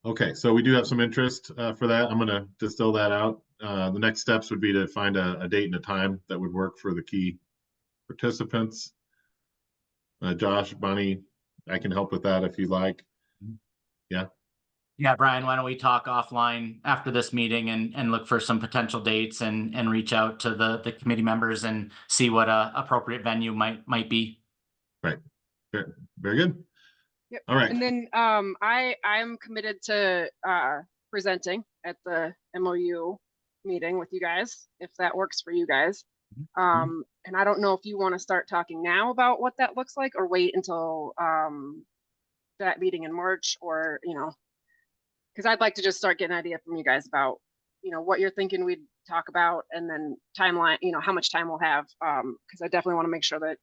A: Okay, so we do have some interest for that. I'm going to distill that out. The next steps would be to find a date and a time that would work for the key participants. Josh, Bonnie, I can help with that if you like. Yeah.
F: Yeah, Brian, why don't we talk offline after this meeting and look for some potential dates and reach out to the committee members and see what a appropriate venue might be.
A: Right. Very good.
D: Yep.
A: All right.
D: And then I'm committed to presenting at the MOU meeting with you guys, if that works for you guys. And I don't know if you want to start talking now about what that looks like or wait until that meeting in March, or, because I'd like to just start getting an idea from you guys about, what you're thinking we'd talk about, and then timeline, how much time we'll have. Because I definitely want to make sure that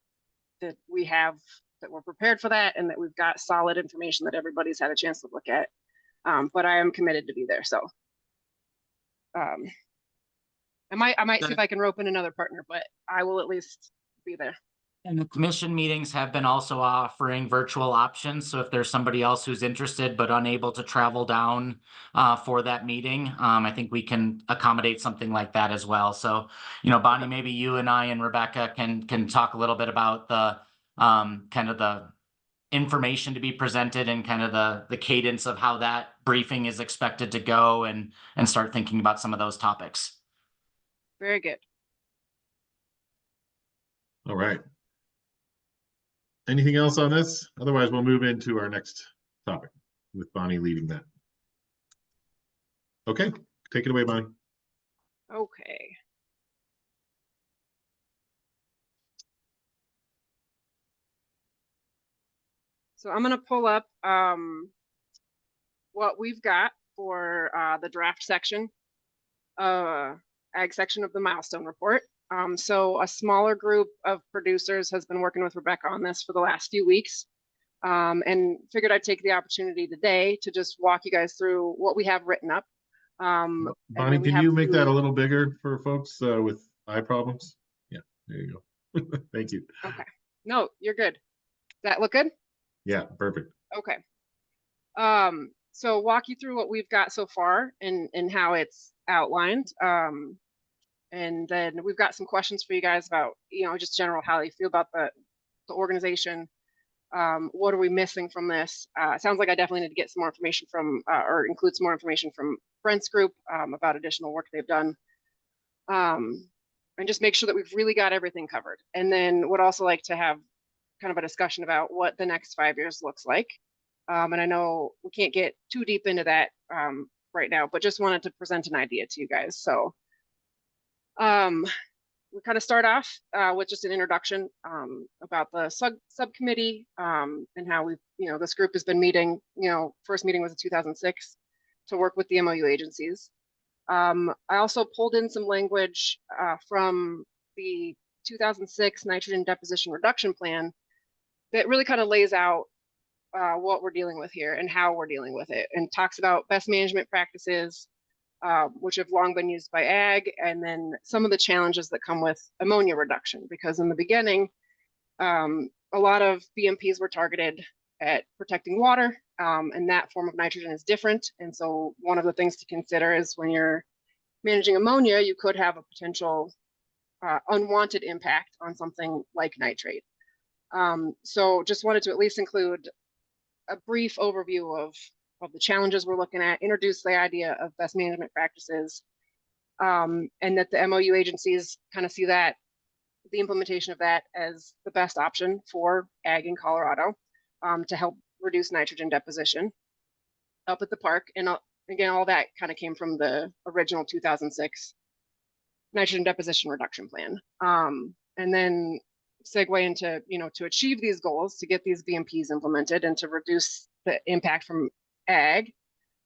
D: we're prepared for that, and that we've got solid information that everybody's had a chance to look at. But I am committed to be there. So I might see if I can rope in another partner, but I will at least be there.
F: And the commission meetings have been also offering virtual options. So if there's somebody else who's interested but unable to travel down for that meeting, I think we can accommodate something like that as well. So, Bonnie, maybe you and I and Rebecca can talk a little bit about the kind of the information to be presented and kind of the cadence of how that briefing is expected to go, and start thinking about some of those topics.
D: Very good.
A: All right. Anything else on this? Otherwise, we'll move into our next topic with Bonnie leading that. Okay, take it away, Bonnie.
D: Okay. So I'm gonna pull up what we've got for the draft section, ag section of the milestone report. So a smaller group of producers has been working with Rebecca on this for the last few weeks, and figured I'd take the opportunity today to just walk you guys through what we have written up.
A: Bonnie, can you make that a little bigger for folks with eye problems? Yeah, there you go. Thank you.
D: Okay. No, you're good. Does that look good?
A: Yeah, perfect.
D: Okay. So walk you through what we've got so far and how it's outlined. And then we've got some questions for you guys about, just general how you feel about the organization. What are we missing from this? It sounds like I definitely need to get some more information from, or include some more information from Brent's group about additional work they've done. And just make sure that we've really got everything covered. And then would also like to have kind of a discussion about what the next 5 years looks like. And I know we can't get too deep into that right now, but just wanted to present an idea to you guys. So we kind of start off with just an introduction about the subcommittee and how we've, this group has been meeting, first meeting was in 2006 to work with the MOU agencies. I also pulled in some language from the 2006 nitrogen deposition reduction plan that really kind of lays out what we're dealing with here and how we're dealing with it, and talks about best management practices, which have long been used by ag, and then some of the challenges that come with ammonia reduction, because in the beginning, a lot of BMPs were targeted at protecting water, and that form of nitrogen is different. And so one of the things to consider is when you're managing ammonia, you could have a potential unwanted impact on something like nitrate. So just wanted to at least include a brief overview of the challenges we're looking at, introduce the idea of best management practices, and that the MOU agencies kind of see that, the implementation of that as the best option for ag in Colorado to help reduce nitrogen deposition up at the park. And again, all that kind of came from the original 2006 nitrogen deposition reduction plan. And then segue into, to achieve these goals, to get these BMPs implemented and to reduce the impact from ag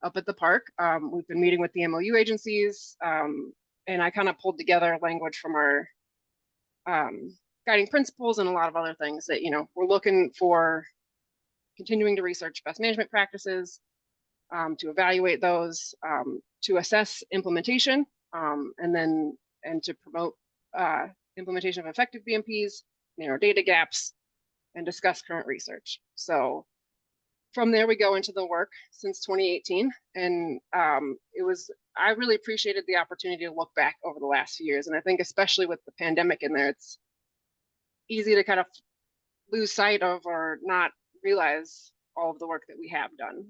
D: up at the park. We've been meeting with the MOU agencies, and I kind of pulled together language from our guiding principles and a lot of other things that, we're looking for continuing to research best management practices, to evaluate those, to assess implementation, and to promote implementation of effective BMPs, narrow data gaps, and discuss current research. So from there, we go into the work since 2018. And I really appreciated the opportunity to look back over the last few years. And I think especially with the pandemic in there, it's easy to kind of lose sight of or not realize all of the work that we have done.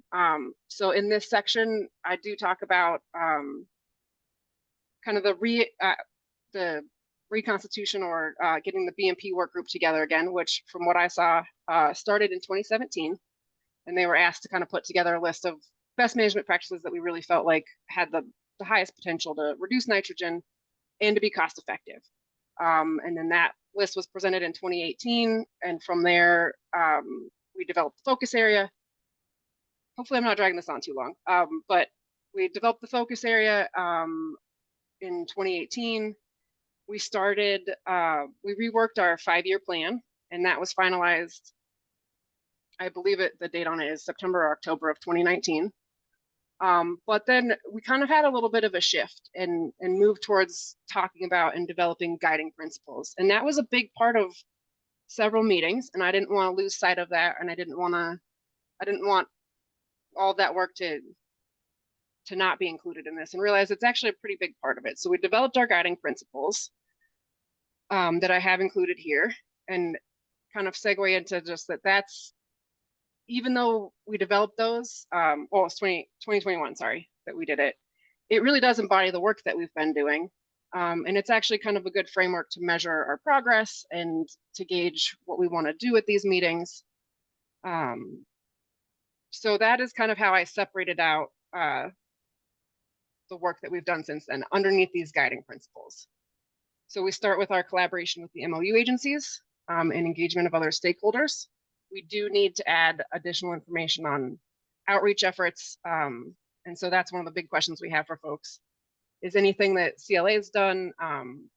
D: So in this section, I do talk about kind of the reconstitution or getting the BMP work group together again, which from what I saw started in 2017. And they were asked to kind of put together a list of best management practices that we really felt like had the highest potential to reduce nitrogen and to be cost effective. And then that list was presented in 2018. And from there, we developed the focus area. Hopefully I'm not dragging this on too long, but we developed the focus area in 2018. We started, we reworked our 5-year plan, and that was finalized, I believe the date on it is September or October of 2019. But then we kind of had a little bit of a shift and moved towards talking about and developing guiding principles. And that was a big part of several meetings, and I didn't want to lose sight of that. And I didn't want all of that work to not be included in this, and realize it's actually a pretty big part of it. So we developed our guiding principles that I have included here, and kind of segue into just that's, even though we developed those, well, it's 2021, sorry, that we did it. It really does embody the work that we've been doing. And it's actually kind of a good framework to measure our progress and to gauge what we want to do at these meetings. So that is kind of how I separated out the work that we've done since then underneath these guiding principles. So we start with our collaboration with the MOU agencies and engagement of other stakeholders. We do need to add additional information on outreach efforts. And so that's one of the big questions we have for folks. Is anything that CLA has done,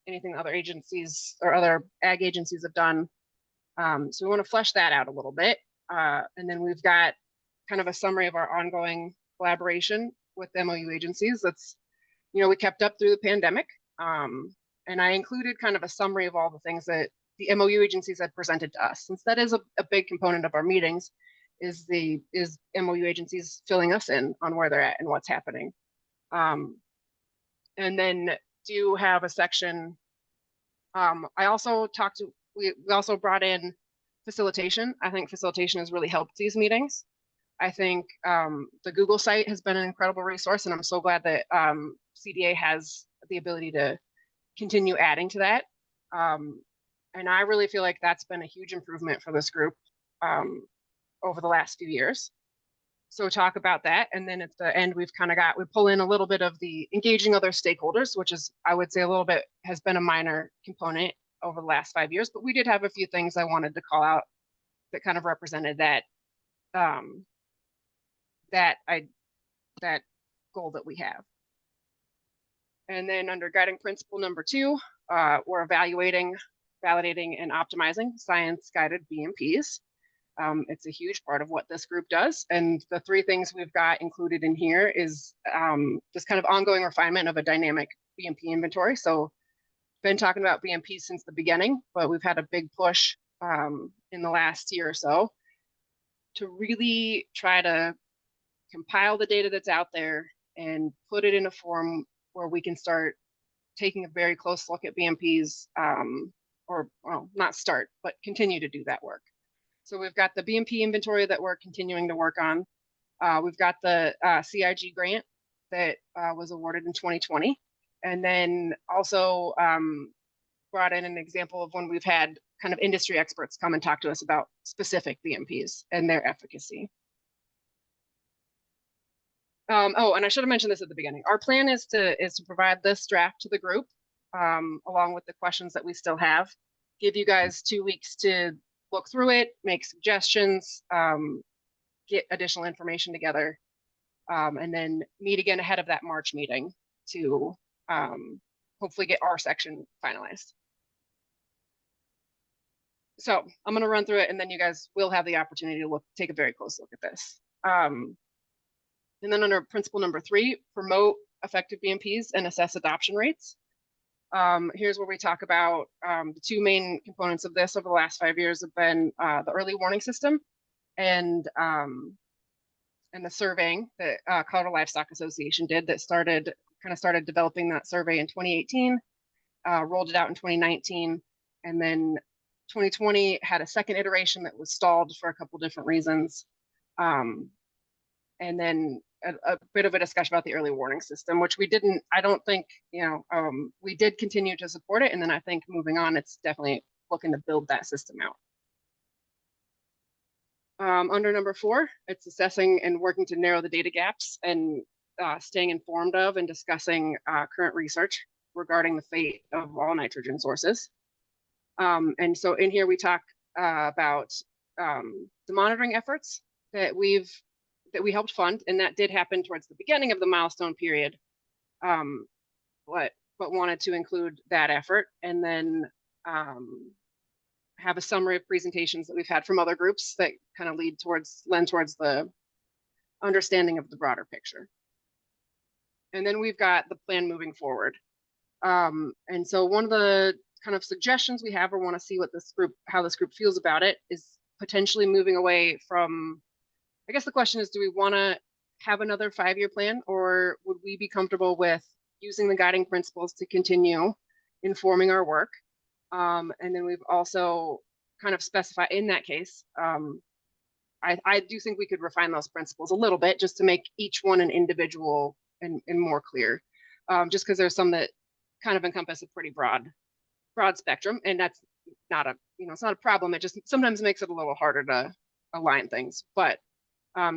D: anything other agencies or other ag agencies have done? So we want to flesh that out a little bit. And then we've got kind of a summary of our ongoing collaboration with MOU agencies. That's, we kept up through the pandemic. And I included kind of a summary of all the things that the MOU agencies had presented to us, since that is a big component of our meetings, is MOU agencies filling us in on where they're at and what's happening. And then do have a section. I also talked to, we also brought in facilitation. I think facilitation has really helped these meetings. I think the Google site has been an incredible resource, and I'm so glad that CDA has the ability to continue adding to that. And I really feel like that's been a huge improvement for this group over the last few years. So talk about that. And then at the end, we pull in a little bit of the engaging other stakeholders, which is, I would say, a little bit has been a minor component over the last 5 years, but we did have a few things I wanted to call out that kind of represented that that goal that we have. And then under guiding principle number 2, we're evaluating, validating, and optimizing science-guided BMPs. It's a huge part of what this group does. And the 3 things we've got included in here is this kind of ongoing refinement of a dynamic BMP inventory. So been talking about BMPs since the beginning, but we've had a big push in the last year or so to really try to compile the data that's out there and put it in a form where we can start taking a very close look at BMPs, or well, not start, but continue to do that work. So we've got the BMP inventory that we're continuing to work on. We've got the CIG grant that was awarded in 2020. And then also brought in an example of when we've had kind of industry experts come and talk to us about specific BMPs and their efficacy. Oh, and I should have mentioned this at the beginning. Our plan is to provide this draft to the group along with the questions that we still have. Give you guys 2 weeks to look through it, make suggestions, get additional information together, and then meet again ahead of that March meeting to hopefully get our section finalized. So I'm going to run through it, and then you guys will have the opportunity to take a very close look at this. And then under principle number 3, promote effective BMPs and assess adoption rates. Here's where we talk about the 2 main components of this over the last 5 years have been the early warning system and the surveying that Colorado Livestock Association did that started developing that survey in 2018, rolled it out in 2019, and then 2020 had a second iteration that was stalled for a couple different reasons. And then a bit of a discussion about the early warning system, which we didn't, I don't think, we did continue to support it. And then I think moving on, it's definitely looking to build that system out. Under number 4, it's assessing and working to narrow the data gaps and staying informed of and discussing current research regarding the fate of all nitrogen sources. And so in here we talk about the monitoring efforts that we helped fund, and that did happen towards the beginning of the milestone period, but wanted to include that effort, and then have a summary of presentations that we've had from other groups that kind of lend towards the understanding of the broader picture. And then we've got the plan moving forward. And so one of the kind of suggestions we have, or want to see how this group feels about it, is potentially moving away from, I guess the question is, do we want to have another 5-year plan, or would we be comfortable with using the guiding principles to continue informing our work? And then we've also kind of specified in that case, I do think we could refine those principles a little bit just to make each one an individual and more clear. Just because there's some that kind of encompass a pretty broad spectrum, and that's not a, it's not a problem. It just sometimes makes it a little harder to align things. But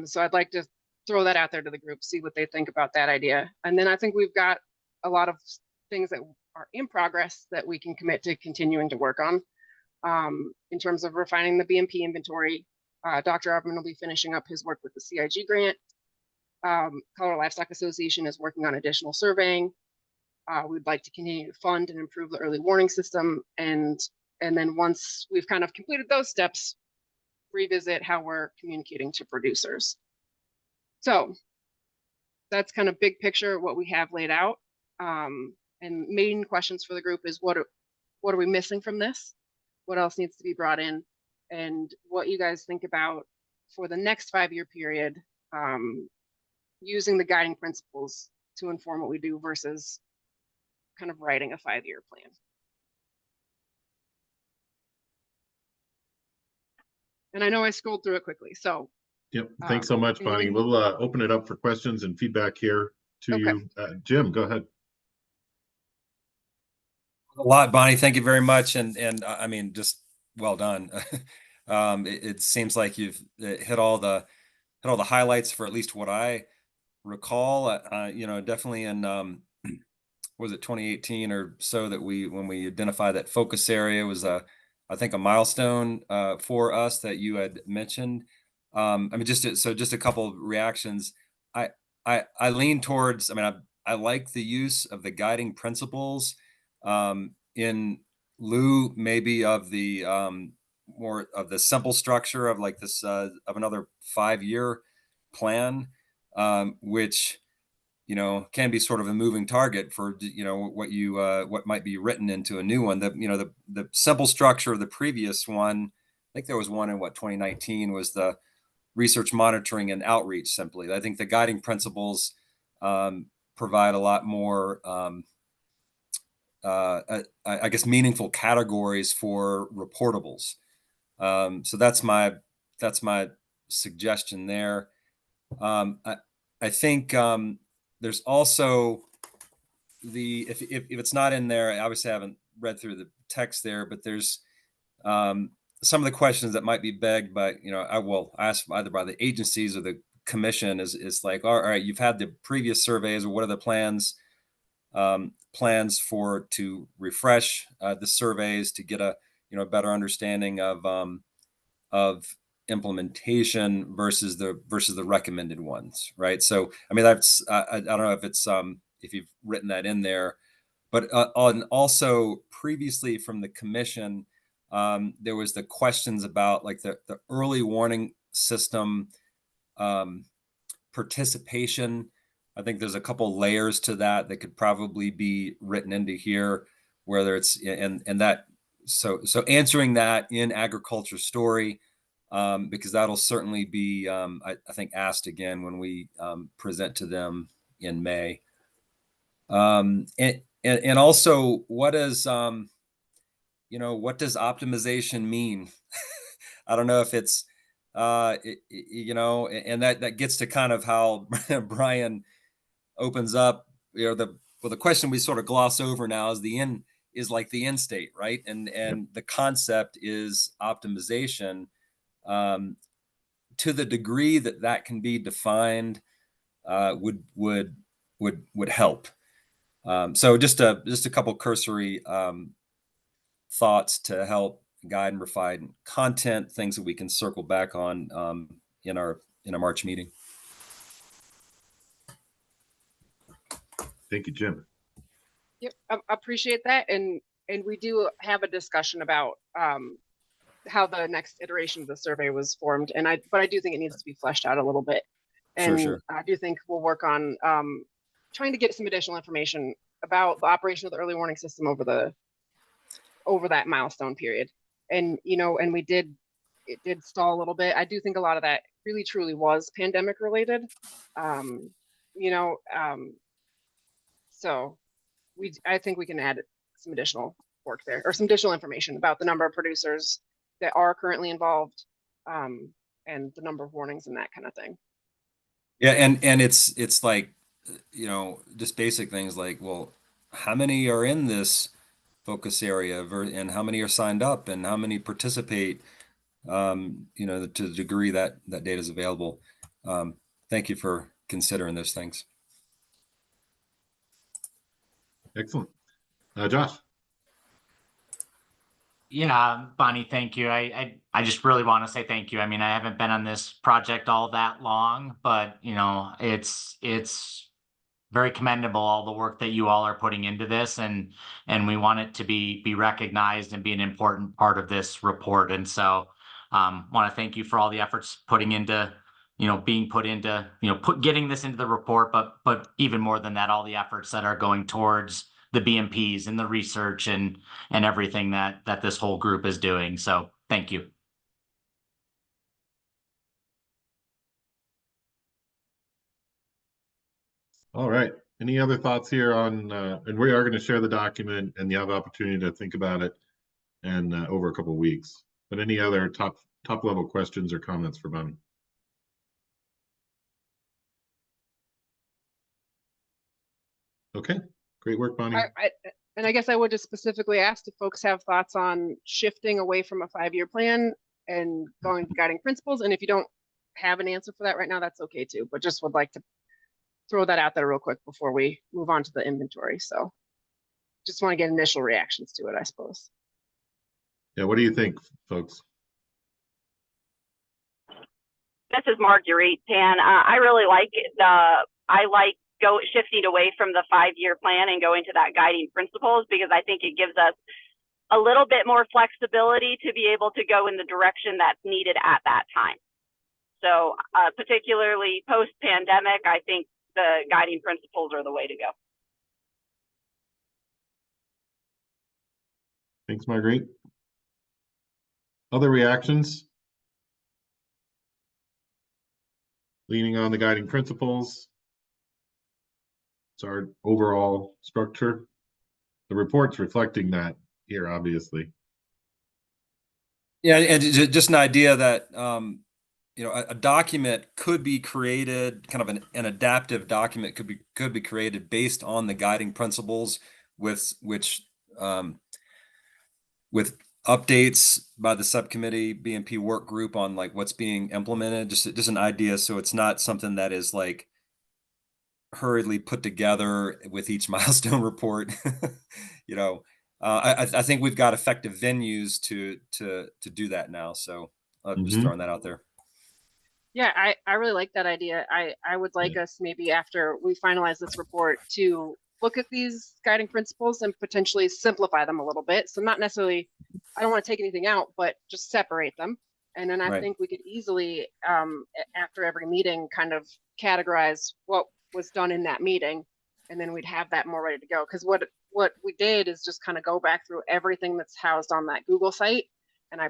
D: so I'd like to throw that out there to the group, see what they think about that idea. And then I think we've got a lot of things that are in progress that we can commit to continuing to work on. In terms of refining the BMP inventory, Dr. Arberman will be finishing up his work with the CIG grant. Colorado Livestock Association is working on additional surveying. We'd like to continue to fund and improve the early warning system. And then once we've kind of completed those steps, revisit how we're communicating to producers. So that's kind of big picture what we have laid out. And main questions for the group is what are we missing from this? What else needs to be brought in? And what you guys think about for the next 5-year period, using the guiding principles to inform what we do versus kind of writing a 5-year plan. And I know I scrolled through it quickly, so.
A: Yep, thanks so much, Bonnie. We'll open it up for questions and feedback here to you. Jim, go ahead.
G: A lot, Bonnie. Thank you very much. And I mean, just well done. It seems like you've hit all the highlights for at least what I recall. Definitely in was it 2018 or so that when we identified that focus area was I think a milestone for us that you had mentioned. I mean, just a couple of reactions. I lean towards. I mean, I like the use of the guiding principles in lieu maybe of the more of the simple structure of like this of another 5-year plan, which can be sort of a moving target for what might be written into a new one. The simple structure of the previous one, I think there was one in 2019 was the research monitoring and outreach. Simply, I think the guiding principles provide a lot more I guess meaningful categories for reportables. So that's my suggestion there. I think there's also if it's not in there, obviously I haven't read through the text there, but there's some of the questions that might be begged by, I will ask either by the agencies or the commission is like, all right, you've had the previous surveys, or what are the plans for to refresh the surveys to get a better understanding of implementation versus the recommended ones, right? So I mean, that's I don't know if it's if you've written that in there, but also previously from the commission, there was the questions about like the early warning system participation. I think there's a couple layers to that could probably be written into here, whether it's and that so answering that in agriculture story, because that'll certainly be I think asked again when we present to them in May. And also what does what does optimization mean? I don't know if it's and that gets to kind of how Brian opens up, the question we sort of gloss over now is the end state, right? And the concept is optimization. To the degree that can be defined, would help. So just a couple cursory thoughts to help guide and refine content, things that we can circle back on in our March meeting.
A: Thank you, Jim.
D: Yep, I appreciate that. And we do have a discussion about how the next iteration of the survey was formed. But I do think it needs to be fleshed out a little bit. And
G: Sure.
D: I do think we'll work on trying to get some additional information about the operation of the early warning system over that milestone period. And, and it did stall a little bit. I do think a lot of that really truly was pandemic related. So I think we can add some additional work there, or some additional information about the number of producers that are currently involved, and the number of warnings and that kind of thing.
G: Yeah, and it's like, just basic things like, well, how many are in this focus area and how many are signed up and how many participate, you know, to the degree that that data is available. Thank you for considering those things.
A: Excellent. Josh.
F: Yeah, Bonnie, thank you. I just really want to say thank you. I mean, I haven't been on this project all that long, but you know, it's very commendable all the work that you all are putting into this, and we want it to be recognized and be an important part of this report. And so want to thank you for all the efforts putting into, you know, being put into, you know, getting this into the report, but even more than that, all the efforts that are going towards the BMPs and the research and everything that this whole group is doing. So thank you.
A: All right. Any other thoughts here on, and we are going to share the document and you have the opportunity to think about it and over a couple of weeks. But any other top level questions or comments for Bonnie? Okay, great work, Bonnie.
D: And I guess I would just specifically ask if folks have thoughts on shifting away from a 5-year plan and going to guiding principles. And if you don't have an answer for that right now, that's okay too. But just would like to throw that out there real quick before we move on to the inventory. So just want to get initial reactions to it, I suppose.
A: Yeah, what do you think, folks?
L: This is Marguerite Pan. I really like shifting away from the 5-year plan and going to that guiding principles, because I think it gives us a little bit more flexibility to be able to go in the direction that's needed at that time. So particularly post-pandemic, I think the guiding principles are the way to go.
A: Thanks, Marguerite. Other reactions? Leaning on the guiding principles. It's our overall structure. The report's reflecting that here, obviously.
G: Yeah, and just an idea that you know, a document could be created, kind of an adaptive document could be created based on the guiding principles, with updates by the subcommittee BMP work group on like what's being implemented. Just an idea, so it's not something that is like hurriedly put together with each milestone report. You know, I think we've got effective venues to do that now. So just throwing that out there.
D: Yeah, I really like that idea. I would like us maybe after we finalize this report to look at these guiding principles and potentially simplify them a little bit. So not necessarily, I don't want to take anything out, but just separate them. And then I think we could easily, after every meeting, kind of categorize what was done in that meeting, and then we'd have that more ready to go. Because what we did is just kind of go back through everything that's housed on that Google site, and I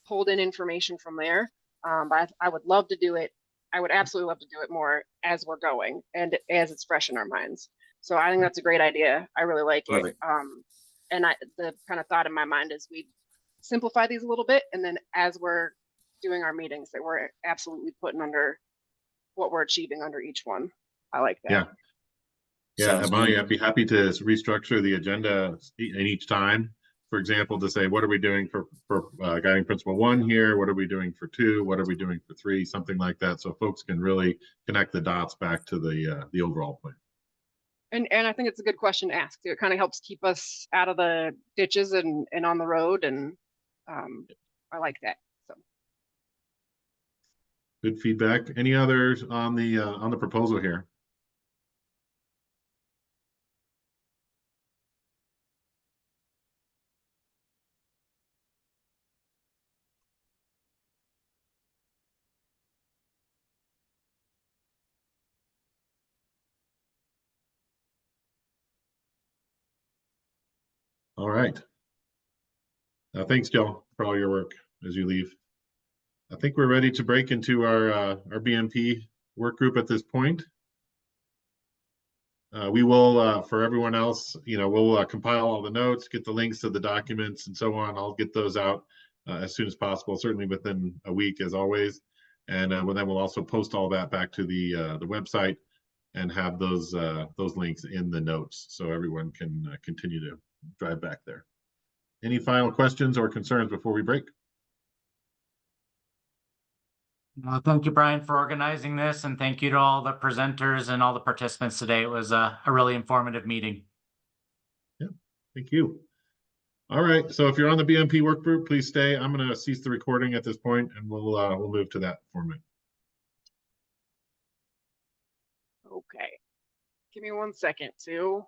D: pulled in information from there. But I would love to do it. I would absolutely love to do it more as we're going and as it's fresh in our minds. So I think that's a great idea. I really like it. And the kind of thought in my mind is we simplify these a little bit, and then as we're doing our meetings, that we're absolutely putting under what we're achieving under each one. I like that.
A: Yeah, Bonnie, I'd be happy to restructure the agenda in each time. For example, to say, what are we doing for guiding principle 1 here? What are we doing for 2? What are we doing for 3? Something like that, so folks can really connect the dots back to the overall plan.
D: And I think it's a good question to ask. It kind of helps keep us out of the ditches and on the road, and I like that. So
A: good feedback. Any others on the proposal here? All right. Thanks, Joe, for all your work as you leave. I think we're ready to break into our BMP work group at this point. We will, for everyone else, you know, we'll compile all the notes, get the links to the documents and so on. I'll get those out as soon as possible, certainly within a week, as always. And then we'll also post all that back to the website. and have those links in the notes so everyone can continue to drive back there. Any final questions or concerns before we break?
F: Well, thank you, Brian, for organizing this, and thank you to all the presenters and all the participants today. It was a really informative meeting.
A: Yeah, thank you. All right, so if you're on the BMP work group, please stay. I'm going to cease the recording at this point, and we'll move to that format.
D: Okay. Give me 1 second to